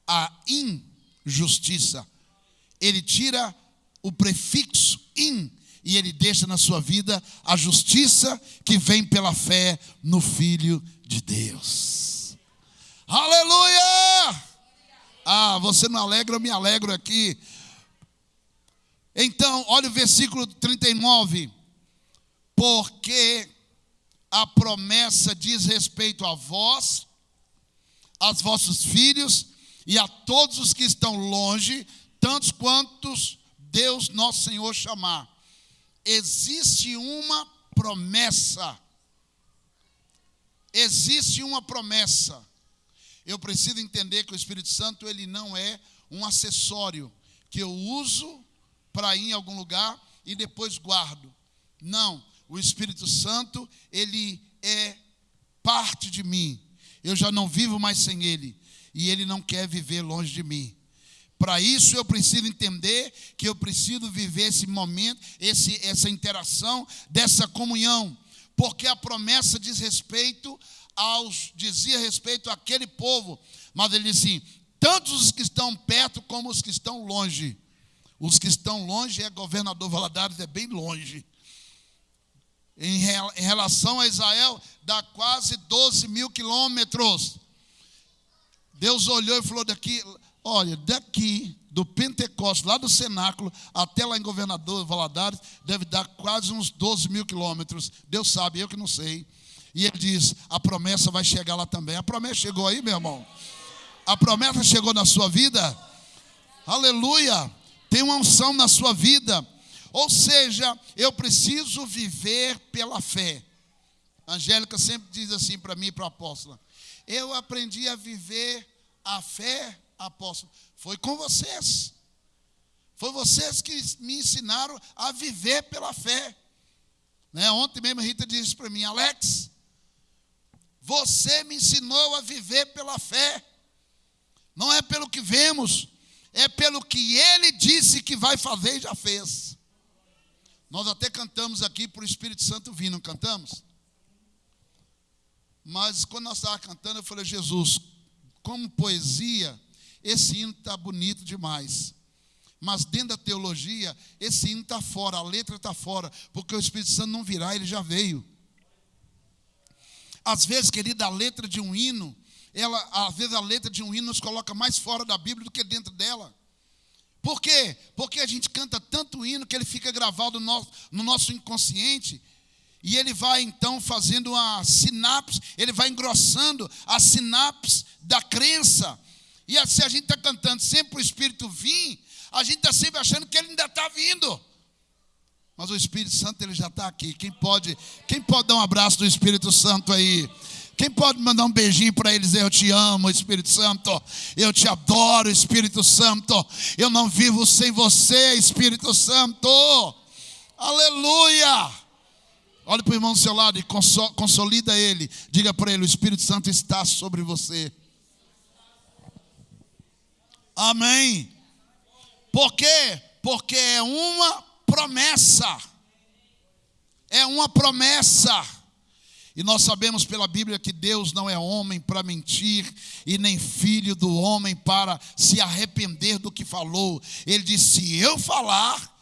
a injustiça. Ele tira o prefixo in e ele deixa na sua vida a justiça que vem pela fé no Filho de Deus. Aleluia! Ah, você não alegra, eu me alegro aqui. Então, olha o versículo 39. Porque a promessa diz respeito a vós, aos vossos filhos e a todos os que estão longe, tantos quantos Deus nosso Senhor chamar. Existe uma promessa. Existe uma promessa. Eu preciso entender que o Espírito Santo, ele não é um acessório que eu uso para ir em algum lugar e depois guardo. Não, o Espírito Santo, ele é parte de mim. Eu já não vivo mais sem ele e ele não quer viver longe de mim. Para isso eu preciso entender que eu preciso viver esse momento, essa interação, dessa comunhão. Porque a promessa dizia respeito àquele povo. Mas ele diz assim, tanto os que estão perto como os que estão longe. Os que estão longe é Governador Valadares, é bem longe. Em relação a Israel, dá quase 12 mil quilômetros. Deus olhou e falou daqui do Pentecostes, lá do cenáculo, até lá em Governador Valadares, deve dar quase uns 12 mil quilômetros. Deus sabe, eu que não sei. E ele diz, a promessa vai chegar lá também. A promessa chegou aí, meu irmão? A promessa chegou na sua vida? Aleluia! Tem uma unção na sua vida. Ou seja, eu preciso viver pela fé. A Angélica sempre diz assim para mim e para a apóstola, eu aprendi a viver a fé, apóstolo, foi com vocês. Foi vocês que me ensinaram a viver pela fé. Né? Ontem mesmo a Rita disse para mim, Alex, você me ensinou a viver pela fé. Não é pelo que vemos, é pelo que ele disse que vai fazer e já fez. Nós até cantamos aqui para o Espírito Santo vir, não cantamos? Mas quando nós estávamos cantando, eu falei, Jesus, como poesia, esse hino está bonito demais. Mas dentro da teologia, esse hino está fora, a letra está fora, porque o Espírito Santo não virá, ele já veio. Às vezes, querida, a letra de um hino, às vezes a letra de um hino nos coloca mais fora da Bíblia do que dentro dela. Por quê? Porque a gente canta tanto hino que ele fica gravado no nosso inconsciente. E ele vai então fazendo uma sinapse, ele vai engrossando a sinapse da crença. E se a gente está cantando sempre o Espírito vir, a gente está sempre achando que ele ainda está vindo. Mas o Espírito Santo, ele já está aqui. Quem pode dar um abraço do Espírito Santo aí? Quem pode mandar um beijinho para ele e dizer, eu te amo, Espírito Santo. Eu te adoro, Espírito Santo. Eu não vivo sem você, Espírito Santo. Aleluia! Olha para o irmão do seu lado e consolida ele. Diga para ele, o Espírito Santo está sobre você. Amém. Por quê? Porque é uma promessa. É uma promessa. E nós sabemos pela Bíblia que Deus não é homem para mentir e nem filho do homem para se arrepender do que falou. Ele disse, se eu falar,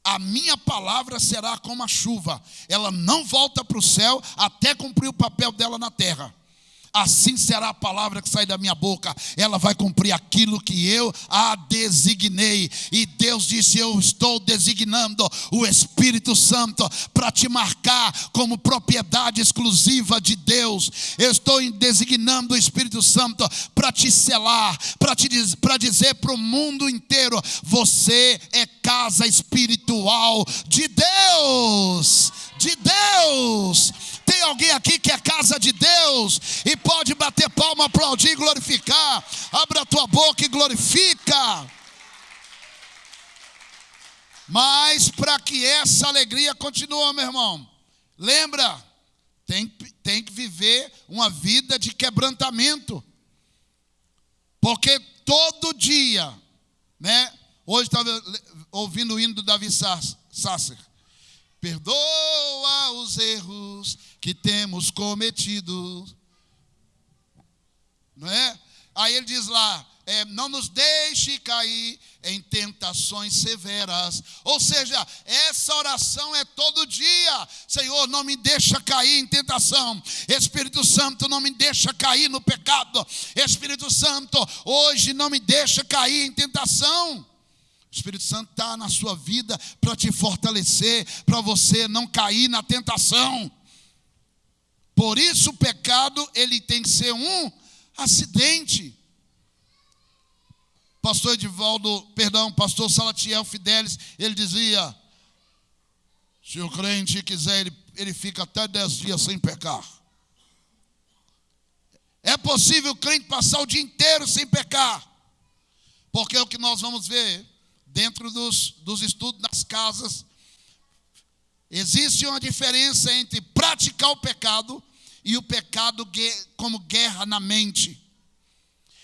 a minha palavra será como a chuva. Ela não volta para o céu até cumprir o papel dela na terra. Assim será a palavra que sai da minha boca. Ela vai cumprir aquilo que eu a designei. E Deus disse, eu estou designando o Espírito Santo para te marcar como propriedade exclusiva de Deus. Eu estou designando o Espírito Santo para te selar, para dizer para o mundo inteiro, você é casa espiritual de Deus. De Deus. Tem alguém aqui que é casa de Deus e pode bater palma, aplaudir e glorificar? Abra a tua boca e glorifica. Mas para que essa alegria continue, meu irmão, lembra, tem que viver uma vida de quebrantamento. Porque todo dia, né? Hoje estava ouvindo o hino do Davi Sasser. Perdoa os erros que temos cometido. não é? Aí ele diz lá, não nos deixe cair em tentações severas. Ou seja, essa oração é todo dia. Senhor, não me deixa cair em tentação. Espírito Santo, não me deixa cair no pecado. Espírito Santo, hoje não me deixa cair em tentação. O Espírito Santo está na sua vida para te fortalecer, para você não cair na tentação. Por isso o pecado, ele tem que ser um acidente. Pastor Salatiel Fidelis, ele dizia, se o crente quiser, ele fica até 10 dias sem pecar. É possível o crente passar o dia inteiro sem pecar, porque é o que nós vamos ver dentro dos estudos nas casas. Existe uma diferença entre praticar o pecado e o pecado como guerra na mente.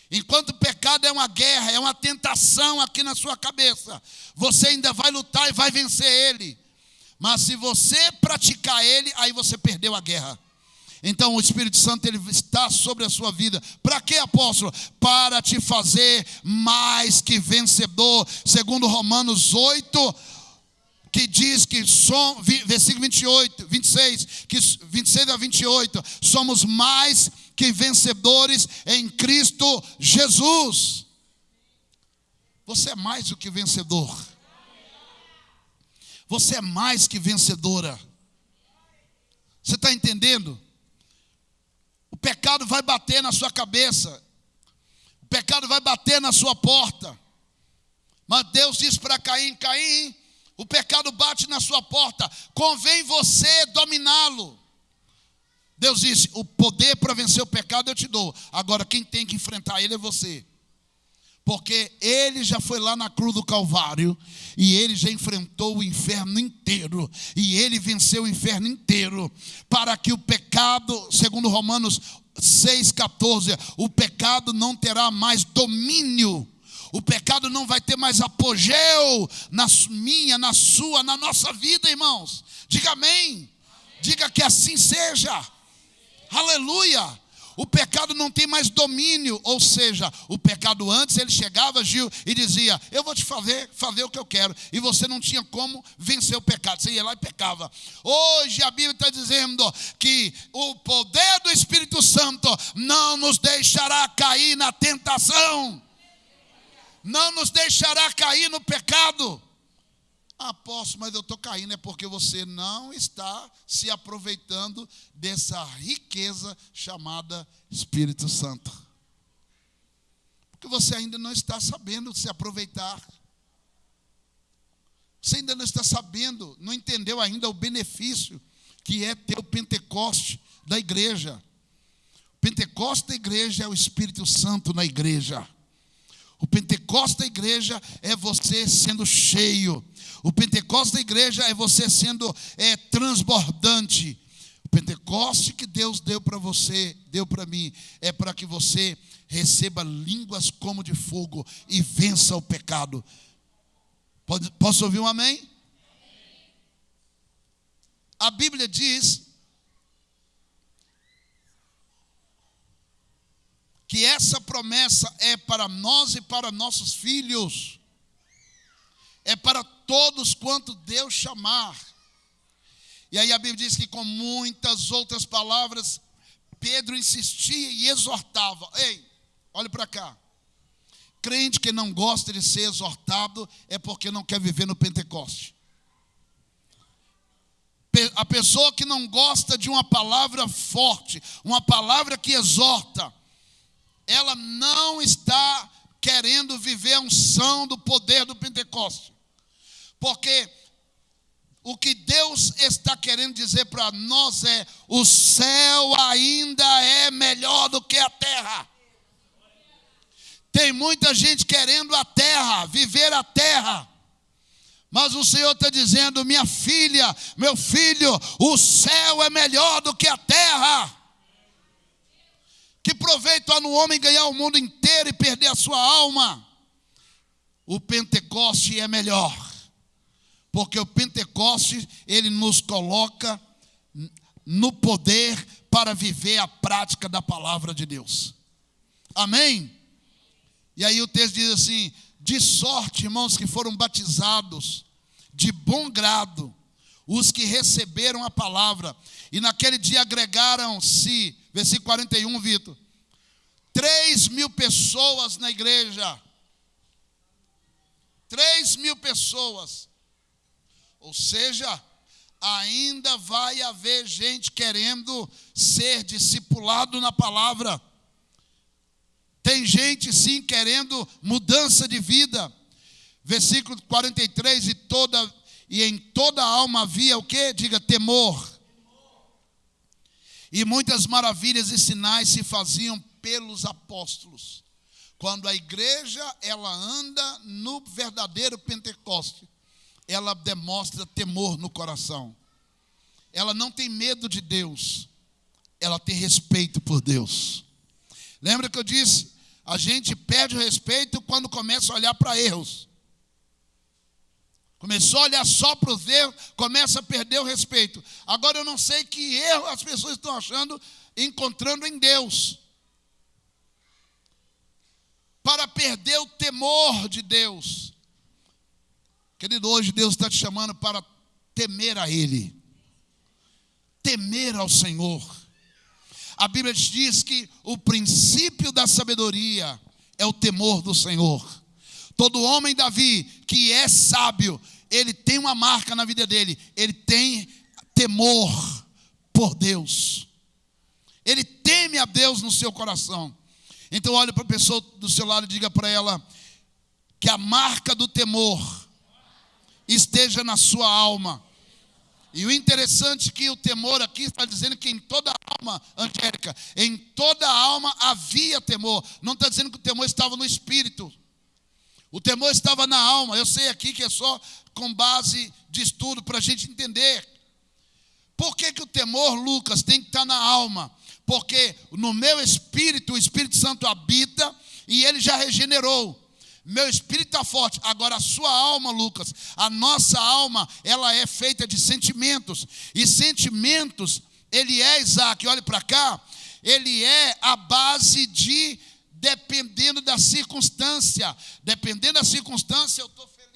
Enquanto o pecado é uma guerra, é uma tentação aqui na sua cabeça, você ainda vai lutar e vai vencer ele. Mas se você praticar ele, aí você perdeu a guerra. Então o Espírito Santo, ele está sobre a sua vida. Para quê, apóstolo? Para te fazer mais que vencedor. Segundo Romanos 8, que diz que versículo 28, 26, que 26 a 28, somos mais que vencedores em Cristo Jesus. Você é mais do que vencedor. Você é mais que vencedora. Você está entendendo? O pecado vai bater na sua cabeça. O pecado vai bater na sua porta. Mas Deus diz para Caim, Caim, o pecado bate na sua porta, convém você dominá-lo. Deus disse, o poder para vencer o pecado eu te dou. Agora quem tem que enfrentar ele é você. Porque ele já foi lá na cruz do Calvário e ele já enfrentou o inferno inteiro. E ele venceu o inferno inteiro. Para que o pecado, segundo Romanos 6,14, o pecado não terá mais domínio. O pecado não vai ter mais apogeu na minha, na sua, na nossa vida, irmãos. Diga amém. Diga que assim seja. Aleluia. O pecado não tem mais domínio. Ou seja, o pecado antes, ele chegava, Gil, e dizia, eu vou te fazer o que eu quero. E você não tinha como vencer o pecado. Você ia lá e pecava. Hoje a Bíblia está dizendo que o poder do Espírito Santo não nos deixará cair na tentação. Não nos deixará cair no pecado. Apóstolo, mas eu estou caindo. É porque você não está se aproveitando dessa riqueza chamada Espírito Santo. Porque você ainda não está sabendo se aproveitar. Você ainda não está sabendo, não entendeu ainda o benefício que é ter o Pentecoste da igreja. O Pentecoste da igreja é o Espírito Santo na igreja. O Pentecoste da igreja é você sendo cheio. O Pentecoste da igreja é você sendo transbordante. O Pentecoste que Deus deu para você, deu para mim, é para que você receba línguas como de fogo e vença o pecado. Posso ouvir um amém? A Bíblia diz que essa promessa é para nós e para nossos filhos. É para todos quanto Deus chamar. E aí a Bíblia diz que com muitas outras palavras, Pedro insistia e exortava. Ei, olha para cá. Crente que não gosta de ser exortado é porque não quer viver no Pentecoste. A pessoa que não gosta de uma palavra forte, uma palavra que exorta, ela não está querendo viver a unção do poder do Pentecoste. Porque o que Deus está querendo dizer para nós é: o céu ainda é melhor do que a terra. Tem muita gente querendo a terra, viver a terra. Mas o Senhor está dizendo: minha filha, meu filho, o céu é melhor do que a terra. Que proveito há no homem ganhar o mundo inteiro e perder a sua alma? O Pentecoste é melhor. Porque o Pentecoste, ele nos coloca no poder para viver a prática da palavra de Deus. Amém? E aí o texto diz assim: de sorte, irmãos, que foram batizados de bom grado os que receberam a palavra, e naquele dia agregaram-se, versículo 41, Vitor, 3.000 pessoas na igreja. 3.000 pessoas. Ou seja, ainda vai haver gente querendo ser discipulado na palavra. Tem gente sim querendo mudança de vida. Versículo 43, e em toda a alma havia o quê? Diga, temor. E muitas maravilhas e sinais se faziam pelos apóstolos. Quando a igreja ela anda no verdadeiro Pentecoste, ela demonstra temor no coração. Ela não tem medo de Deus, ela tem respeito por Deus. Lembra que eu disse? A gente perde o respeito quando começa a olhar para erros. Começou a olhar só para os erros, começa a perder o respeito. Agora eu não sei que erro as pessoas estão achando, encontrando em Deus. Para perder o temor de Deus. Querido, hoje Deus está te chamando para temer a Ele. Temer ao Senhor. A Bíblia diz que o princípio da sabedoria é o temor do Senhor. Todo homem, Davi, que é sábio, ele tem uma marca na vida dele. Ele tem temor por Deus. Ele teme a Deus no seu coração. Então olhe para a pessoa do seu lado e diga para ela que a marca do temor esteja na sua alma. E o interessante é que o temor aqui está dizendo que em toda a alma, Angélica, em toda a alma havia temor. Não está dizendo que o temor estava no espírito. O temor estava na alma. Eu sei aqui que é só com base de estudo para a gente entender. Por que o temor, Lucas, tem que estar na alma? Porque no meu espírito, o Espírito Santo habita e ele já regenerou. Meu espírito está forte. Agora a sua alma, Lucas, a nossa alma, ela é feita de sentimentos. E sentimentos, ele é, Isaac, olhe para cá, ele é a base de, dependendo da circunstância. Dependendo da circunstância, eu estou feliz.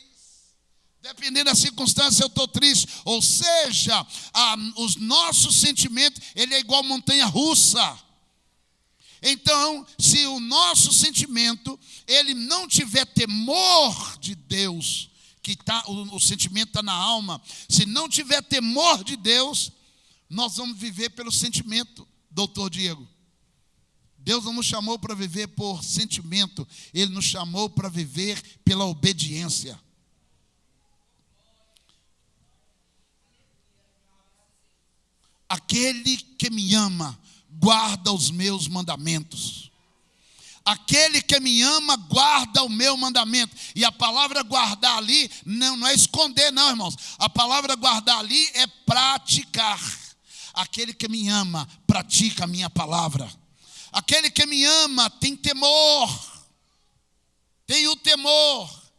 Dependendo da circunstância, eu estou triste. Ou seja, os nossos sentimentos, ele é igual montanha russa. Então, se o nosso sentimento, ele não tiver temor de Deus, que o sentimento está na alma, se não tiver temor de Deus, nós vamos viver pelo sentimento, doutor Diego. Deus não nos chamou para viver por sentimento, Ele nos chamou para viver pela obediência. Aquele que me ama, guarda os meus mandamentos. Aquele que me ama, guarda o meu mandamento. E a palavra guardar ali, não é esconder não, irmãos. A palavra guardar ali é praticar. Aquele que me ama, pratica a minha palavra. Aquele que me ama, tem temor. Tem o temor.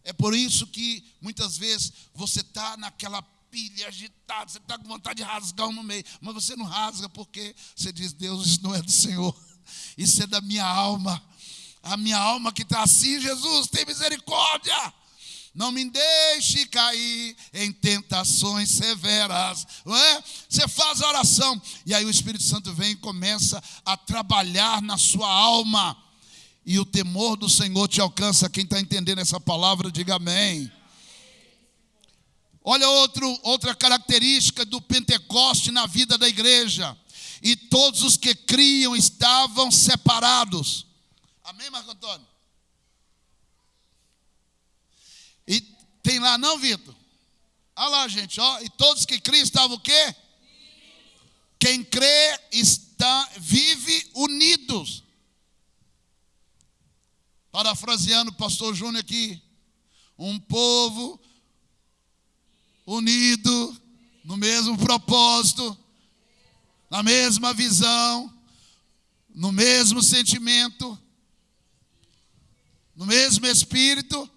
É por isso que, muitas vezes, você está naquela pilha agitada, você está com vontade de rasgar um no meio, mas você não rasga porque você diz, Deus, isso não é do Senhor, isso é da minha alma, a minha alma que está assim, Jesus, tem misericórdia, não me deixe cair em tentações severas, não é? Você faz a oração, e aí o Espírito Santo vem e começa a trabalhar na sua alma, e o temor do Senhor te alcança. Quem está entendendo essa palavra, diga amém. Olha outra característica do Pentecoste na vida da igreja. E todos os que criam estavam separados. Amém, Marco Antônio? E tem lá não, Vitor? Olha lá, gente, ó. E todos que criam estavam o quê? Quem crê vive unidos. Parafraseando o pastor Júnior aqui. Um povo unido, no mesmo propósito, na mesma visão, no mesmo sentimento, no mesmo espírito,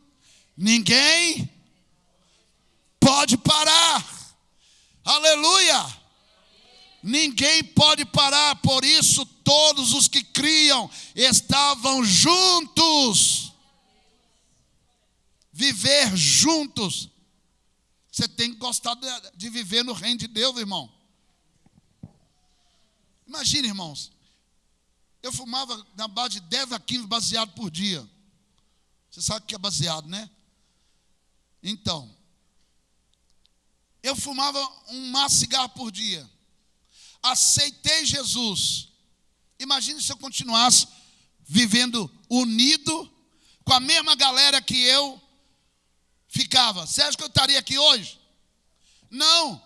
ninguém pode parar. Aleluia! Ninguém pode parar, por isso todos os que criam estavam juntos. Viver juntos. Você tem que gostar de viver no reino de Deus, irmão. Imagina, irmãos, eu fumava na base de 10 a 15 baseado por dia. Você sabe o que é baseado, né? Então, eu fumava um maço de cigarro por dia. Aceitei Jesus. Imagine se eu continuasse vivendo unido com a mesma galera que eu ficava. Você acha que eu estaria aqui hoje? Não.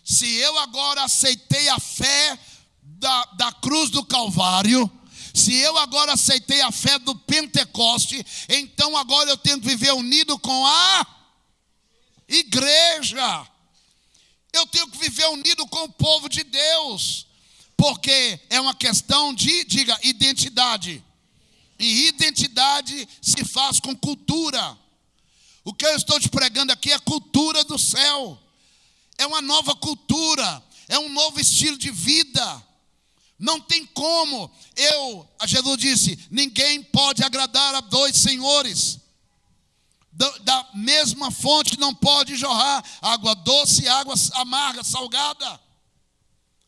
Se eu agora aceitei a fé da cruz do Calvário, se eu agora aceitei a fé do Pentecoste, então agora eu tenho que viver unido com a igreja. Eu tenho que viver unido com o povo de Deus, porque é uma questão de, diga, identidade. E identidade se faz com cultura. O que eu estou te pregando aqui é cultura do céu. É uma nova cultura, é um novo estilo de vida. Não tem como. Jesus disse, ninguém pode agradar a dois senhores. Da mesma fonte não pode jorrar água doce e água amarga, salgada.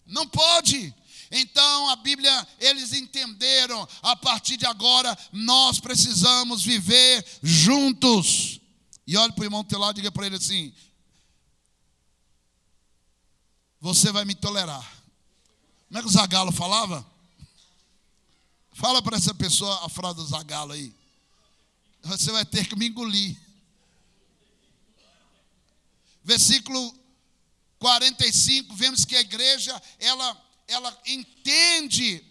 Não pode. Então a Bíblia, eles entenderam, a partir de agora nós precisamos viver juntos. E olha para o irmão teu lado e diga para ele assim: você vai me tolerar. Como é que o Zagalo falava? Fala para essa pessoa a frase do Zagalo aí. Você vai ter que me engolir. Versículo 45, vemos que a igreja, ela entende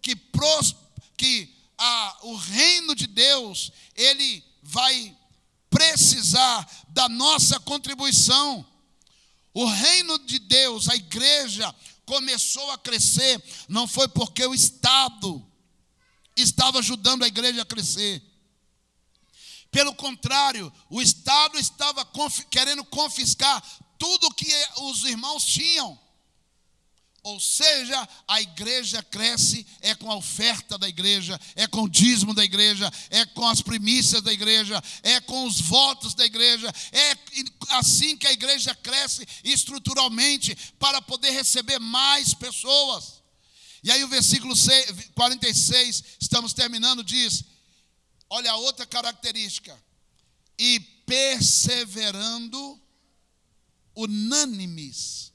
que o reino de Deus, ele vai precisar da nossa contribuição. O reino de Deus, a igreja começou a crescer, não foi porque o Estado estava ajudando a igreja a crescer. Pelo contrário, o Estado estava querendo confiscar tudo que os irmãos tinham. Ou seja, a igreja cresce é com a oferta da igreja, é com o dízimo da igreja, é com as primícias da igreja, é com os votos da igreja. É assim que a igreja cresce estruturalmente para poder receber mais pessoas. E aí o versículo 46, estamos terminando, diz, olha a outra característica: e perseverando unânimes,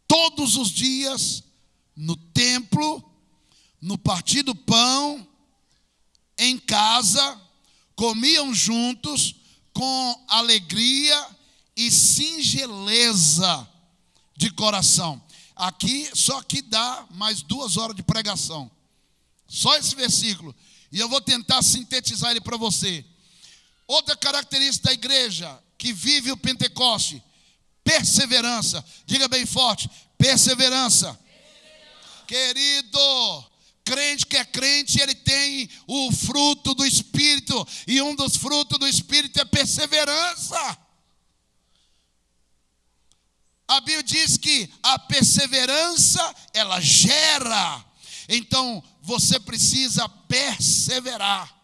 todos os dias, no templo, no partir do pão, em casa, comiam juntos, com alegria e singeleza de coração. Só aqui dá mais 2 horas de pregação. Só esse versículo. E eu vou tentar sintetizar ele para você. Outra característica da igreja que vive o Pentecoste: perseverança. Diga bem forte: perseverança. Querido, crente que é crente, ele tem o fruto do Espírito. E um dos frutos do Espírito é perseverança. A Bíblia diz que a perseverança, ela gera. Então, você precisa perseverar.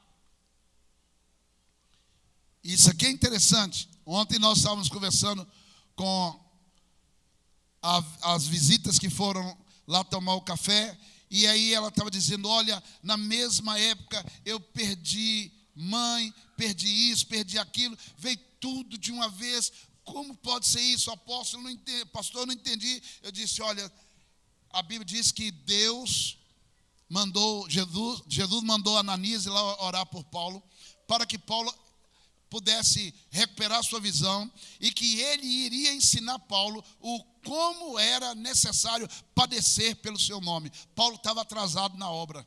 Isso aqui é interessante. Ontem nós estávamos conversando com as visitas que foram lá tomar o café. E aí ela estava dizendo, olha, na mesma época eu perdi mãe, perdi isso, perdi aquilo. Veio tudo de uma vez. Como pode ser isso, apóstolo? Não entendi, pastor, eu não entendi. Eu disse, olha, a Bíblia diz que Deus mandou, Jesus mandou Ananias ir lá orar por Paulo, para que Paulo pudesse recuperar sua visão, e que ele iria ensinar Paulo como era necessário padecer pelo seu nome. Paulo estava atrasado na obra.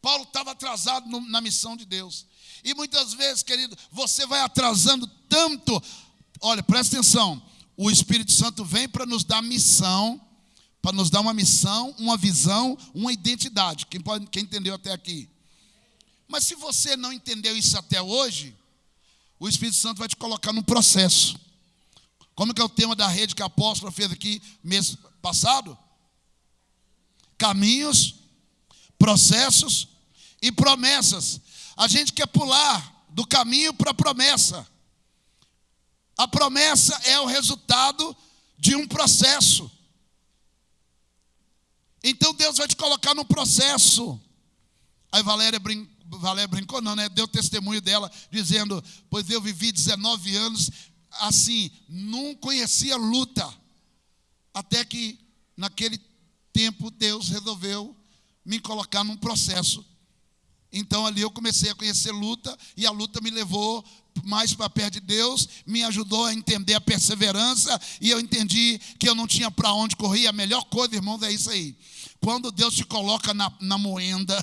Paulo estava atrasado na missão de Deus. E muitas vezes, querido, você vai atrasando tanto. Olha, presta atenção, o Espírito Santo vem para nos dar missão, para nos dar uma missão, uma visão, uma identidade. Quem entendeu até aqui? Mas se você não entendeu isso até hoje, o Espírito Santo vai te colocar num processo. Como que é o tema da rede que a apóstola fez aqui mês passado? Caminhos, processos e promessas. A gente quer pular do caminho para a promessa. A promessa é o resultado de um processo. Então Deus vai te colocar num processo. Aí Valéria brincou, não, né? Deu testemunho dela, dizendo, pois eu vivi 19 anos, assim, não conhecia luta. Até que, naquele tempo, Deus resolveu me colocar num processo. Então, ali eu comecei a conhecer luta, e a luta me levou mais para perto de Deus, me ajudou a entender a perseverança, e eu entendi que eu não tinha para onde correr. A melhor coisa, irmãos, é isso aí. Quando Deus te coloca na moenda,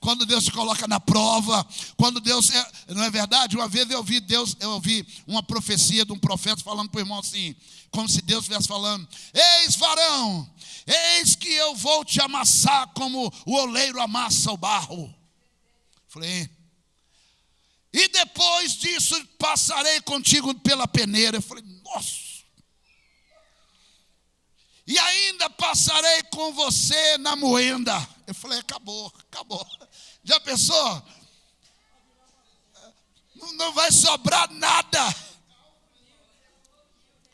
quando Deus te coloca na prova, quando Deus, não é verdade? Uma vez eu ouvi uma profecia de um profeta falando para o irmão assim, como se Deus estivesse falando: eis varão, eis que eu vou te amassar como o oleiro amassa o barro. Falei, e depois disso passarei contigo pela peneira. Eu falei, nossa. E ainda passarei com você na moenda. Eu falei, acabou. Já pensou? Não vai sobrar nada.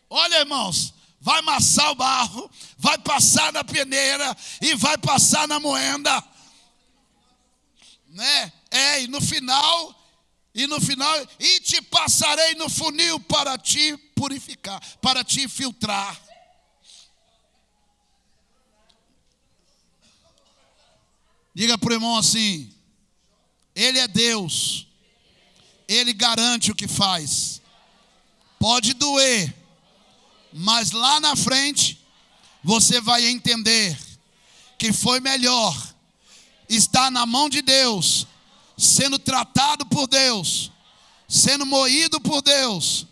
Olha, irmãos, vai amassar o barro, vai passar na peneira e vai passar na moenda. Né? E no final, e te passarei no funil para te purificar, para te filtrar. Diga para o irmão assim, Ele é Deus, Ele garante o que faz. Pode doer, mas lá na frente, você vai entender que foi melhor estar na mão de Deus, sendo tratado por Deus, sendo moído por Deus,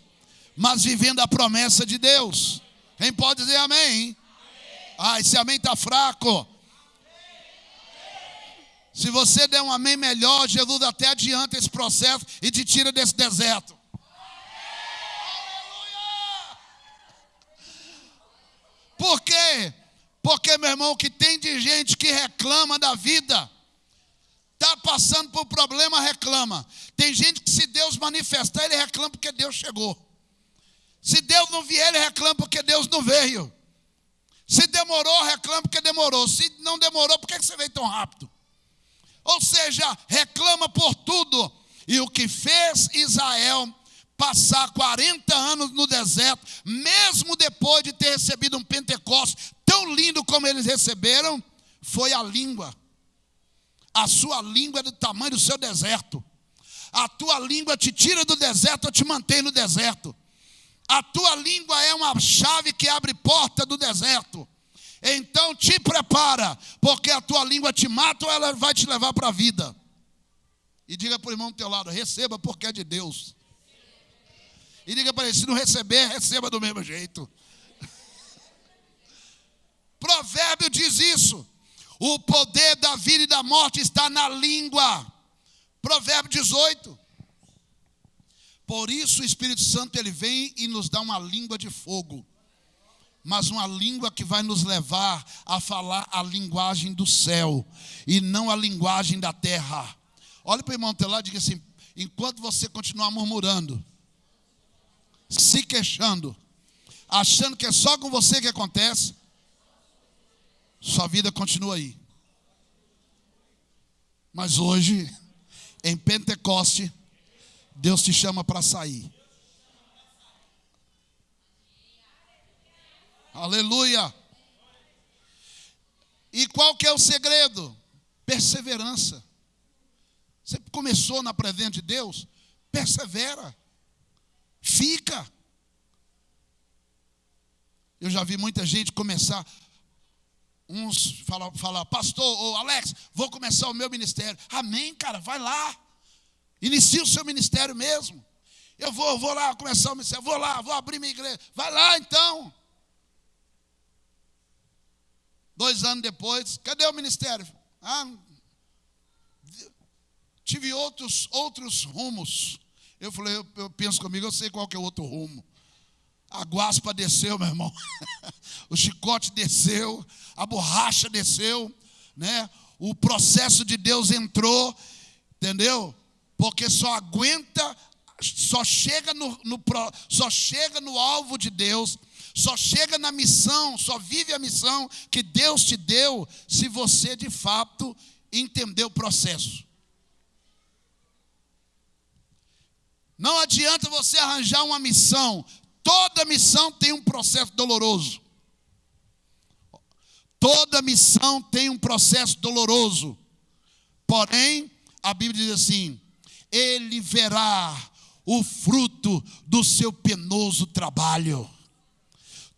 mas vivendo a promessa de Deus. Quem pode dizer amém? Esse amém está fraco. Se você der um amém melhor, Jesus até adianta esse processo e te tira desse deserto. Aleluia! Por quê? Porque, meu irmão, o que tem de gente que reclama da vida, está passando por problema, reclama. Tem gente que, se Deus manifestar, ele reclama porque Deus chegou. Se Deus não vier, ele reclama porque Deus não veio. Se demorou, reclama porque demorou. Se não demorou, por que você veio tão rápido? Ou seja, reclama por tudo. E o que fez Israel passar 40 anos no deserto, mesmo depois de ter recebido um Pentecostes tão lindo como eles receberam, foi a língua. A sua língua é do tamanho do seu deserto. A tua língua te tira do deserto ou te mantém no deserto. A tua língua é uma chave que abre porta do deserto. Então te prepara, porque a tua língua te mata ou ela vai te levar para a vida. E diga para o irmão do teu lado, receba porque é de Deus. E diga para ele, se não receber, receba do mesmo jeito. Provérbio diz isso. O poder da vida e da morte está na língua. Provérbio 18. Por isso o Espírito Santo ele vem e nos dá uma língua de fogo. Mas uma língua que vai nos levar a falar a linguagem do céu e não a linguagem da terra. Olha para o irmão do teu lado e diga assim, enquanto você continuar murmurando, se queixando, achando que é só com você que acontece, sua vida continua aí. Mas hoje, em Pentecoste, Deus te chama para sair. Aleluia. E qual que é o segredo? Perseverança. Você começou na presença de Deus, persevera. Fica. Eu já vi muita gente começar, uns falar, pastor, ou Alex, vou começar o meu ministério. Amém, cara, vai lá. Inicia o seu ministério mesmo. Eu vou lá começar o ministério, vou abrir minha igreja. Vai lá então. 2 anos depois, cadê o ministério? Tive outros rumos. Eu falei, eu penso comigo, eu sei qual que é o outro rumo. A guaspa desceu, meu irmão. O chicote desceu, a borracha desceu, né? O processo de Deus entrou, entendeu? Porque só chega no alvo de Deus, só chega na missão, só vive a missão que Deus te deu, se você de fato entender o processo. Não adianta você arranjar uma missão. Toda missão tem um processo doloroso. Toda missão tem um processo doloroso. Porém, a Bíblia diz assim: ele verá o fruto do seu penoso trabalho.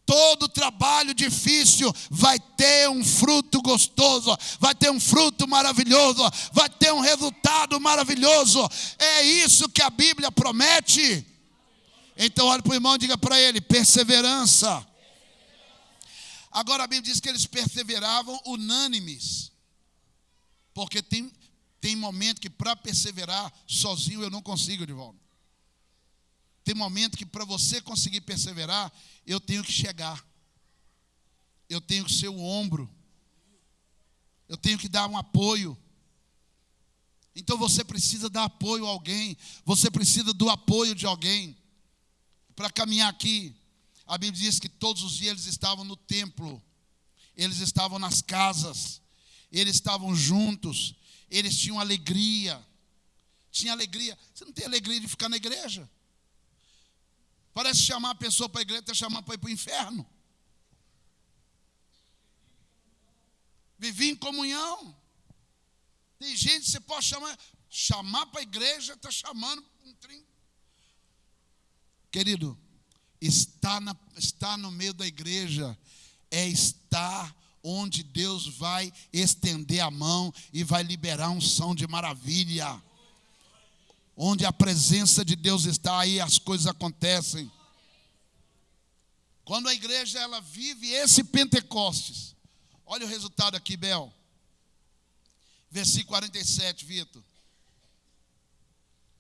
Todo trabalho difícil vai ter um fruto gostoso, vai ter um fruto maravilhoso, vai ter um resultado maravilhoso. É isso que a Bíblia promete. Então olhe para o irmão e diga para ele: perseverança. Agora a Bíblia diz que eles perseveravam unânimes. Porque tem momento que para perseverar sozinho eu não consigo, de volta. Tem momento que para você conseguir perseverar, eu tenho que chegar. Eu tenho que ser o ombro. Eu tenho que dar um apoio. Então você precisa dar apoio a alguém. Você precisa do apoio de alguém. Para caminhar aqui, a Bíblia diz que todos os dias eles estavam no templo. Eles estavam nas casas. Eles estavam juntos. Eles tinham alegria. Tinha alegria. Você não tem alegria de ficar na igreja? Parece chamar a pessoa para a igreja, está chamando para ir para o inferno. Viver em comunhão. Tem gente que você pode chamar para a igreja, está chamando um trem. Querido, estar no meio da igreja é estar onde Deus vai estender a mão e vai liberar unção de maravilha. Onde a presença de Deus está, aí as coisas acontecem. Quando a igreja ela vive esse Pentecostes, olha o resultado aqui, Bel. Versículo 47, Vitor.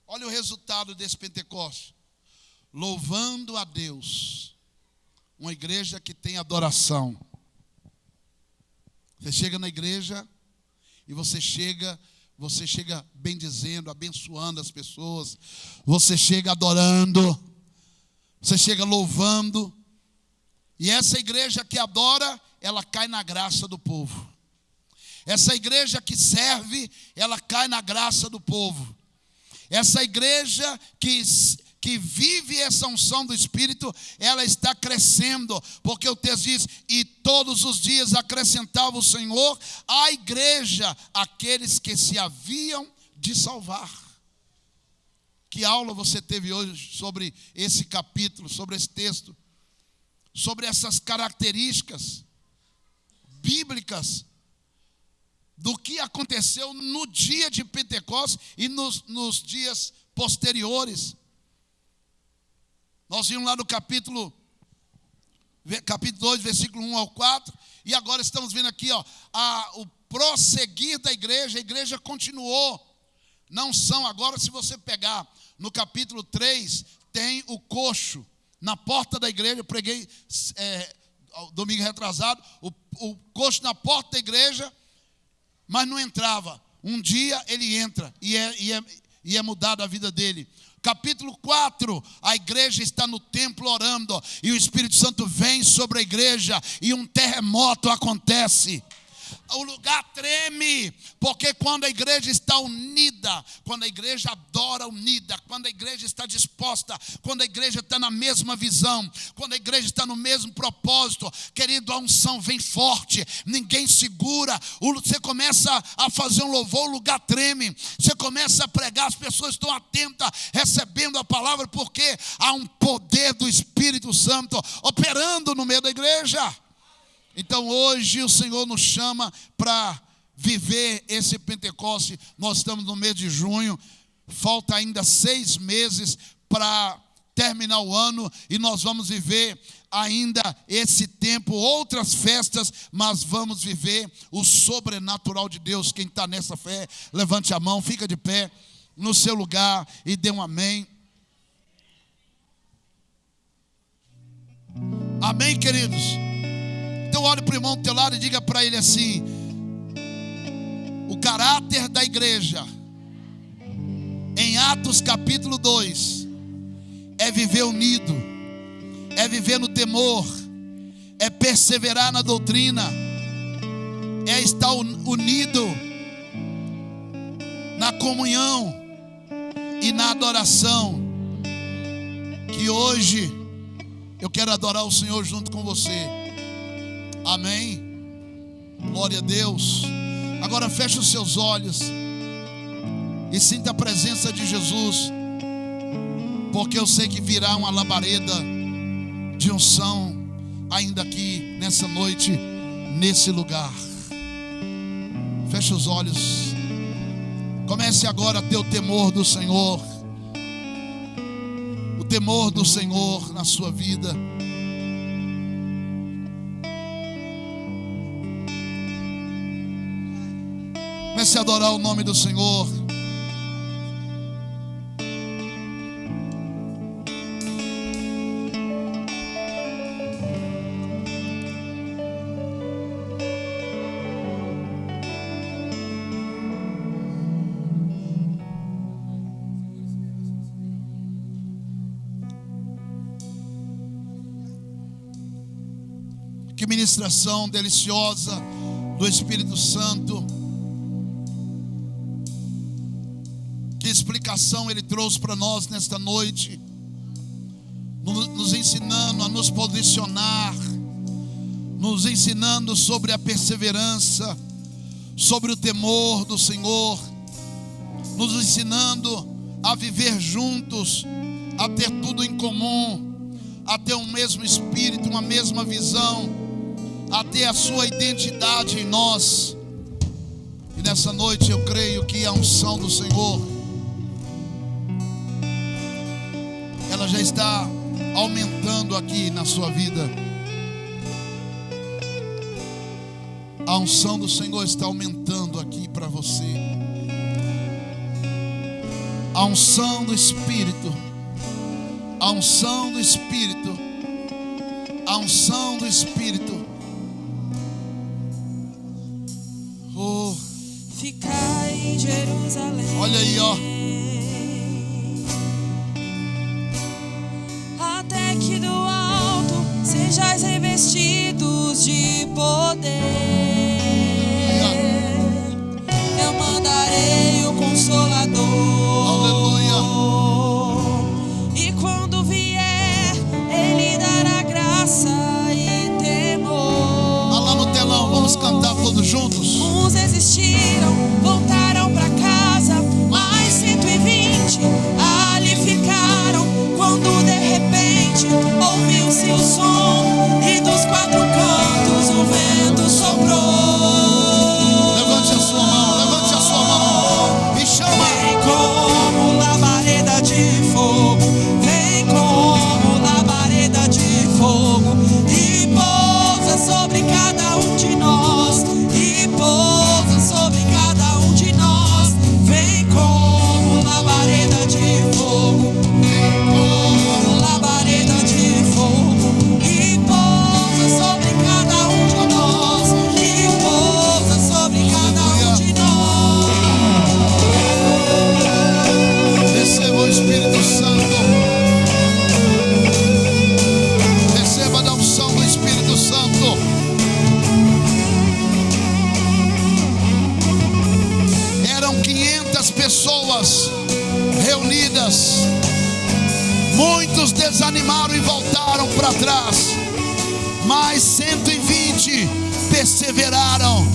Olha o resultado desse Pentecostes. Louvando a Deus. Uma igreja que tem adoração. Você chega na igreja e você chega bendizendo, abençoando as pessoas. Você chega adorando. Você chega louvando. E essa igreja que adora, ela cai na graça do povo. Essa igreja que serve, ela cai na graça do povo. Essa igreja que vive essa unção do Espírito, ela está crescendo, porque o texto diz: e todos os dias acrescentava o Senhor à igreja aqueles que se haviam de salvar. Que aula você teve hoje sobre esse capítulo, sobre esse texto, sobre essas características bíblicas do que aconteceu no dia de Pentecostes e nos dias posteriores. Nós vimos lá no capítulo 2, versículo 1 ao 4, e agora estamos vendo aqui, o prosseguir da igreja. A igreja continuou. Não são, agora se você pegar no capítulo 3, tem o coxo na porta da igreja. Eu preguei domingo retrasado, o coxo na porta da igreja, mas não entrava. Um dia ele entra e é mudado a vida dele. Capítulo 4, a igreja está no templo orando, e o Espírito Santo vem sobre a igreja, e um terremoto acontece. O lugar treme, porque quando a igreja está unida, quando a igreja adora unida, quando a igreja está disposta, quando a igreja está na mesma visão, quando a igreja está no mesmo propósito, querido, a unção vem forte, ninguém segura. Você começa a fazer um louvor, o lugar treme. Você começa a pregar, as pessoas estão atentas, recebendo a palavra, porque há um poder do Espírito Santo operando no meio da igreja. Então hoje o Senhor nos chama para viver esse Pentecoste. Nós estamos no mês de junho, falta ainda 6 meses para terminar o ano, e nós vamos viver ainda esse tempo, outras festas, mas vamos viver o sobrenatural de Deus. Quem está nessa fé, levante a mão, fica de pé no seu lugar e dê um amém. Amém, queridos? Então olhe para o irmão do teu lado e diga para ele assim: o caráter da igreja em Atos capítulo 2 é viver unido, é viver no temor, é perseverar na doutrina, é estar unido na comunhão e na adoração. Que hoje eu quero adorar o Senhor junto com você. Amém? Glória a Deus. Agora feche os seus olhos e sinta a presença de Jesus, porque eu sei que virá uma labareda de unção ainda aqui nessa noite, nesse lugar. Feche os olhos. Comece agora a ter o temor do Senhor. O temor do Senhor na sua vida. Comece a adorar o nome do Senhor. Que ministração deliciosa do Espírito Santo. Que explicação Ele trouxe para nós nesta noite, nos ensinando a nos posicionar, nos ensinando sobre a perseverança, sobre o temor do Senhor, nos ensinando a viver juntos, a ter tudo em comum, a ter um mesmo espírito, uma mesma visão, a ter a sua identidade em nós. E nessa noite eu creio que a unção do Senhor, ela já está aumentando aqui na sua vida. A unção do Senhor está aumentando aqui para você. A unção do Espírito, a unção do Espírito, a unção do Espírito. Oh, Ficai em Jerusalém. olha aí, ó. Até que do alto sejais revestidos de poder. Eu mandarei o Consolador. Aleluia. E quando vier, Ele dará graça e temor. Olha lá no telão, vamos cantar todos juntos. Uns desistiram, voltaram pra casa, mais 120 ali ficaram, quando de repente ouviu-se o som e dos quatro cantos o vento soprou. Levante a sua mão e chama. Vem como labareda de fogo, vem como labareda de fogo, e pousa sobre cada um de nós, e pousa sobre cada um de nós. Vem como labareda de fogo, vem como labareda de fogo, e pousa sobre cada um de nós, e pousa sobre cada um de nós. Receba o Espírito Santo. Receba da unção do Espírito Santo. Eram 500 pessoas reunidas. Muitos desanimaram e voltaram para trás, mas 120 perseveraram.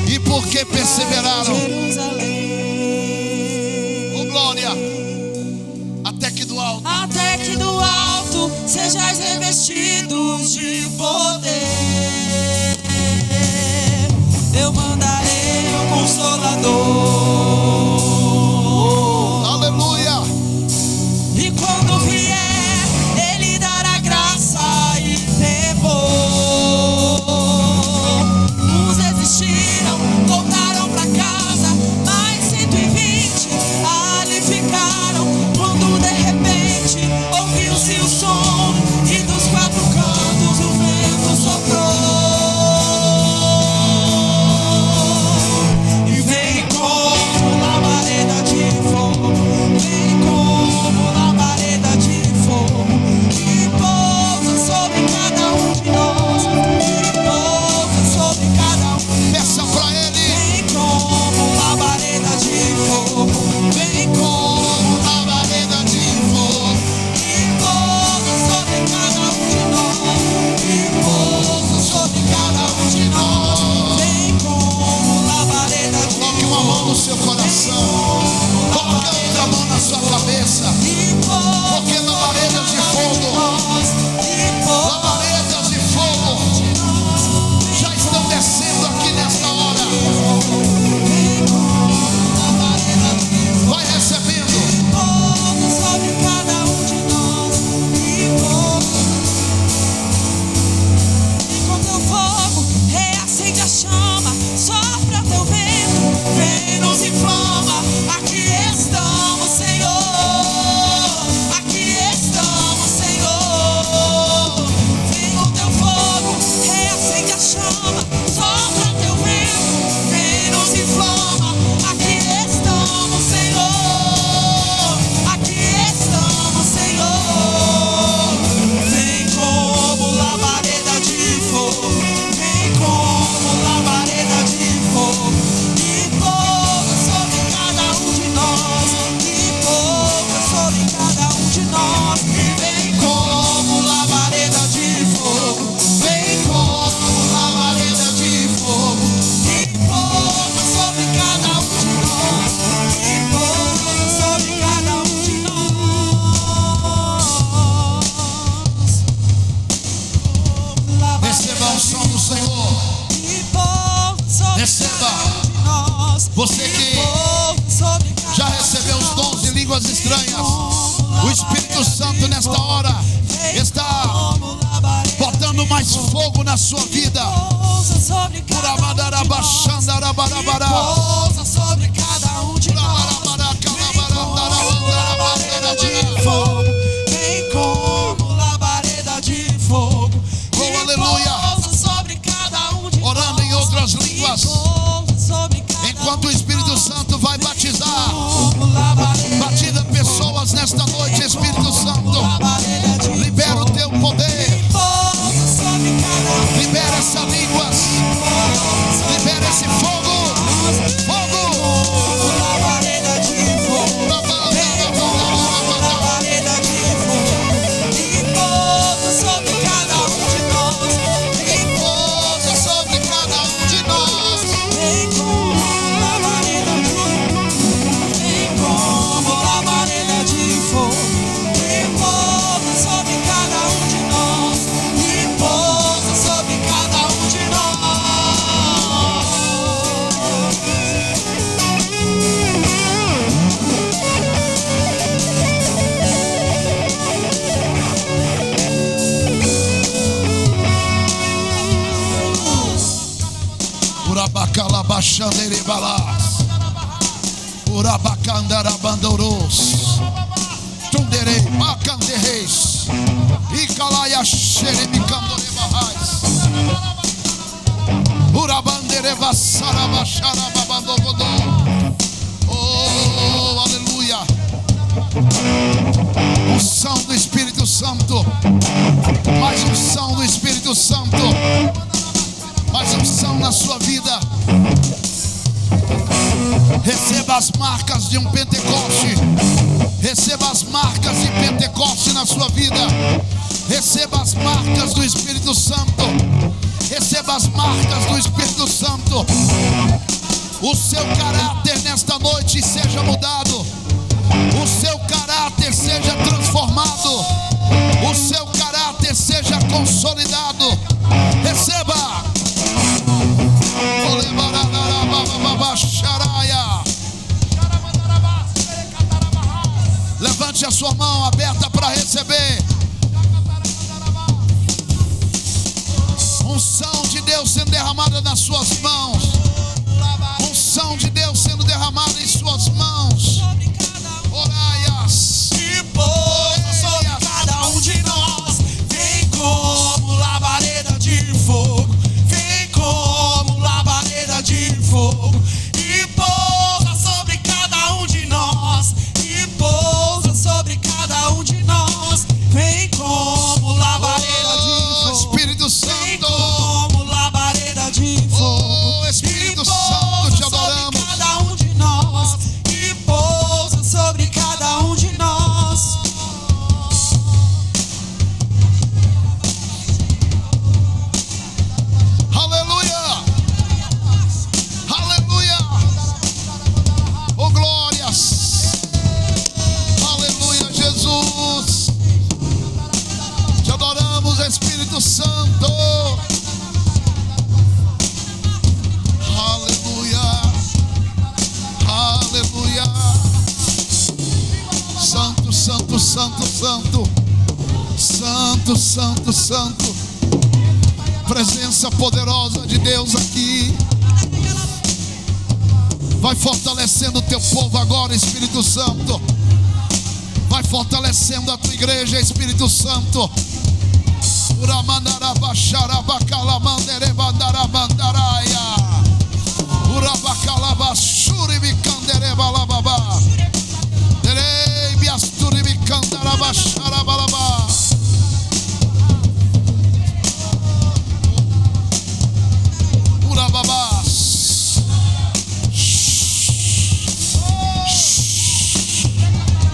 E por que perseveraram? Oh, glória! Até que do alto, Até que do alto sejais revestidos de poder. Eu mandarei o Consolador. aleluia! E quando vier, Ele dará graça e temor. Uns desistiram, voltaram pra casa, mais 120 ali ficaram, quando de repente ouviu-se o som e dos quatro cantos fogo na sua vida. Pousa sobre cada um de nós. Pousa sobre cada um de nós. Labareda de fogo, vem como labareda de fogo. Oh, aleluia. Pousa sobre cada um de nós. Orando em outras línguas. Pousa sobre cada Enquanto o um de Espírito nós. Santo vai batizar. Como labareda Batiza pessoas nesta noite, Espírito Santo. Libera o teu poder. pousa sobre cada um de Libera essas línguas. Libera esse fogo. Fogo. labareda de fogo. Labareda de fogo. E pousa sobre cada um de nós. E Pousa sobre cada um de nós. vem como labareda de fogo. Vem como labareda de fogo. E pousa sobre cada um de nós. E pousa sobre cada um de nós. Urabacalabaxanderebalas. Urabacandarabandoros. Tunderei, macandereis. Icalaia xeremicandorebahais. Urabanderevassarabaxarababandogodô. Oh, aleluia. Unção do Espírito Santo. Mais unção do Espírito Santo. Mais unção na sua vida. Receba as marcas de um Pentecoste. Receba as marcas de Pentecoste na sua vida. Receba as marcas do Espírito Santo. Receba as marcas do Espírito Santo. O seu caráter nesta noite seja mudado. O seu caráter seja transformado. O seu caráter seja consolidado. Receba. Levante a sua mão aberta para receber. Unção de Deus sendo derramada nas suas mãos. Unção de Deus sendo derramada em suas mãos. Oraias. E pousa sobre cada um de nós. Vem como labareda de fogo. Vem como labareda de fogo. E pousa sobre cada um de nós. E pousa sobre cada um de nós. Vem como labareda de fogo. Espírito Vem Santo. como labareda de fogo. Oh, Espírito E Santo, te pousa sobre adoramos. cada um de nós. E pousa sobre cada um de nós. Aleluia. Aleluia. Oh, glórias. Aleluia, Jesus. Te adoramos, Espírito Santo. Aleluia. Aleluia. Santo, santo, santo, santo. Santo, santo, santo. Presença poderosa de Deus aqui. Vai fortalecendo o teu povo agora, Espírito Santo. Vai fortalecendo a tua igreja, Espírito Santo. Uramandarabaxarabacalamandarabandaraya. Urabacalabashuribicanderebalababa. Dereibiasturibicandarabasharabalaba. Urababás.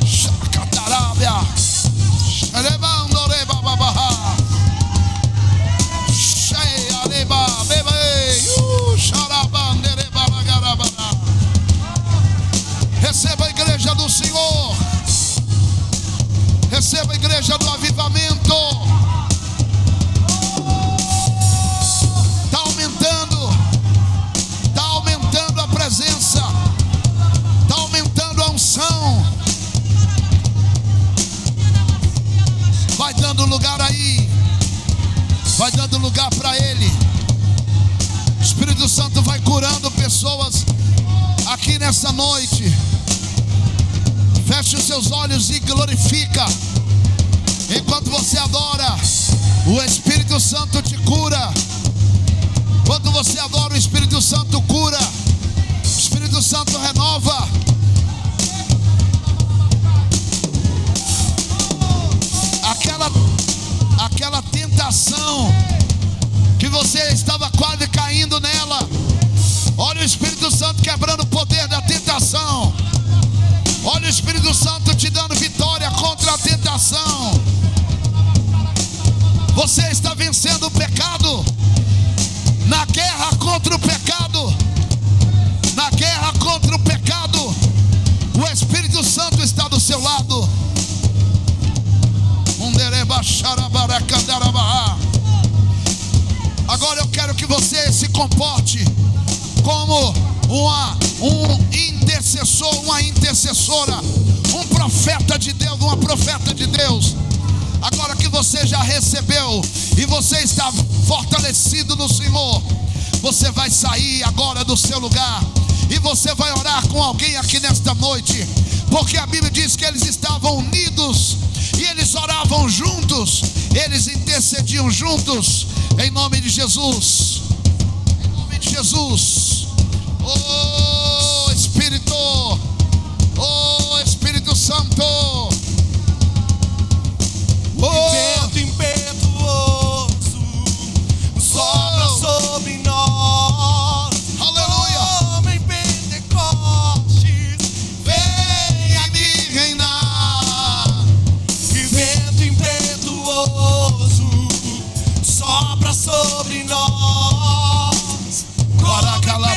Shacatarabia. Xerebandorebababaha. noite. Feche os seus olhos e glorifica. Enquanto você adora, o Espírito Santo te cura. Quando você adora, o Espírito Santo cura. O Espírito Santo renova. Aquela tentação que você estava quase caindo nela. Olha o Espírito Santo quebrando o poder da tentação. Olha o Espírito Santo te dando vitória contra a tentação. Você está vencendo o pecado. Na guerra contra o pecado. Na guerra contra o pecado, o Espírito Santo está do seu lado. Agora eu quero que você se comporte como um intercessor, uma intercessora, um profeta de Deus, uma profeta de Deus. Agora que você já recebeu e você está fortalecido no Senhor, você vai sair agora do seu lugar e você vai orar com alguém aqui nesta noite, porque a Bíblia diz que eles estavam unidos e eles oravam juntos, eles intercediam juntos, em nome de Jesus. Em nome de Jesus. Oh Espírito, oh Espírito Santo, vento impetuoso sopra sobre nós. Aleluia. Homem Pentecostes, Venha me reinar. que vento impetuoso sopra sobre nós. Para calar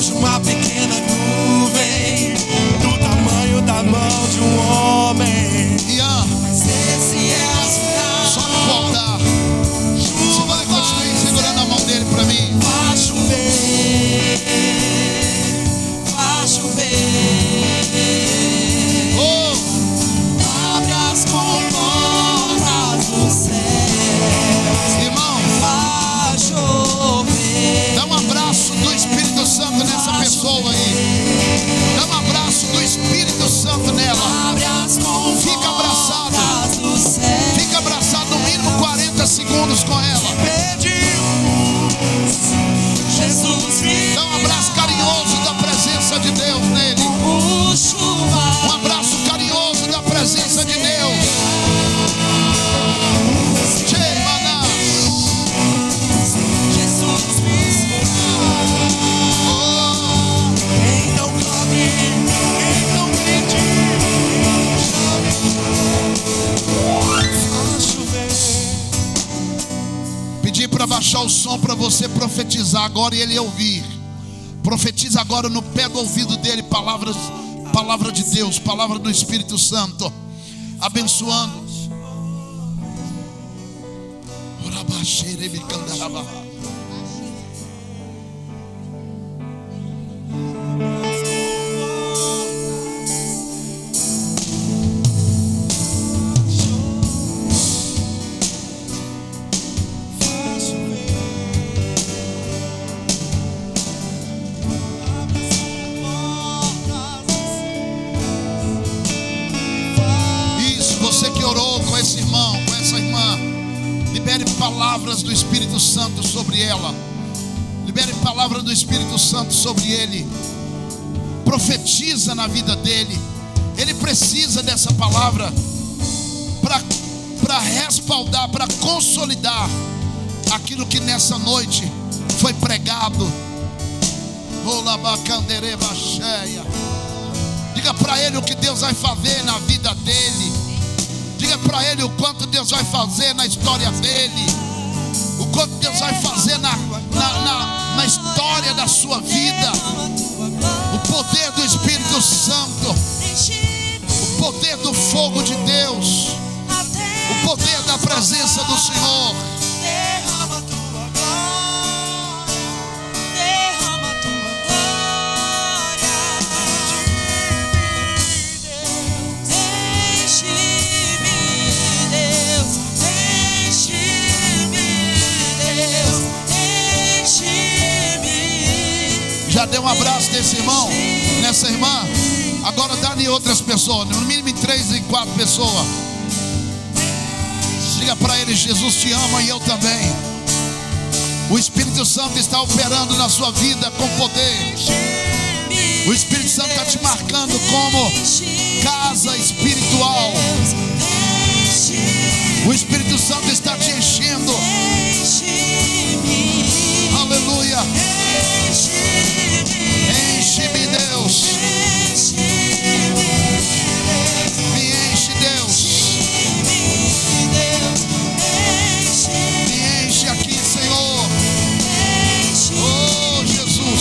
vejo uma pequena nuvem do tamanho da mão de um homem. Ian, Mas esse é o sinal. só me voltar. Você vai continuar segurando a mão dele para mim. Vai chover, vai chover. Oh, Abre as comportas do céu. irmão, Vai chover. dá um abraço do Espírito Santo nessa pessoa aí. Dá um abraço do Espírito Santo nela. Abre as Fica abraçado. comportas do céu. Fica abraçado no mínimo 40 segundos com ela. Pedimos, Jesus me Dá um abraço carinhoso da presença de Deus nele. o Um chuva. abraço carinhoso da presença de Deus. Che, maná. Jesus me Oh, então clame, então grite. Vai chover. pedi para baixar o som para você profetizar agora e ele ouvir. Profetiza agora no pé do ouvido dele palavra de Deus, palavra do Espírito Santo, abençoando. Isso, você que orou com esse irmão, com essa irmã, libere palavras do Espírito Santo sobre ela. Libere palavra do Espírito Santo sobre ele. Profetiza na vida dele. Ele precisa dessa palavra para respaldar, para consolidar aquilo que nessa noite foi pregado. Diga para ele o que Deus vai fazer na vida dele. Diga para ele o quanto Deus vai fazer na história dele. O quanto Deus vai fazer na história da sua vida. O poder do Espírito Santo. O poder do fogo de Deus. O poder da presença do Senhor. Derrama tua glória, derrama tua glória. Enche-me, Deus, enche-me, Deus, enche-me. Já deu um abraço nesse irmão, nessa irmã. Agora dá em outras pessoas, no mínimo em 3 e 4 pessoas. Diga para ele: Jesus te ama e eu também. O Espírito Santo está operando na sua vida com poder. O Espírito Santo está te marcando como casa espiritual. O Espírito Santo está te enchendo. Aleluia. Enche-me, Deus. Me enche, Deus. Me enche aqui, Senhor. Oh, Jesus.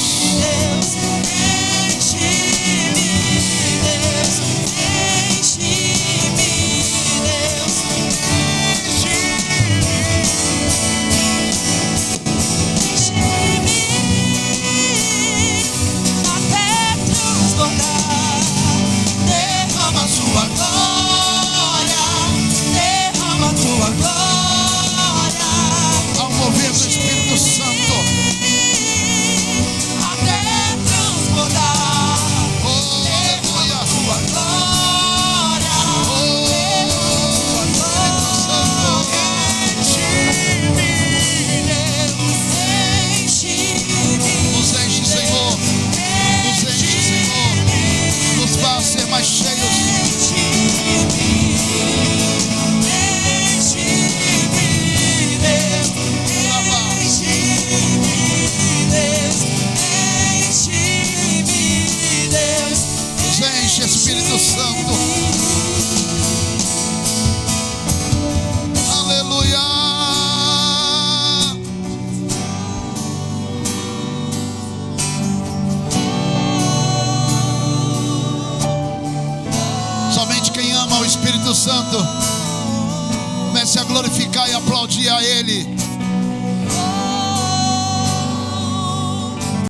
a Ele.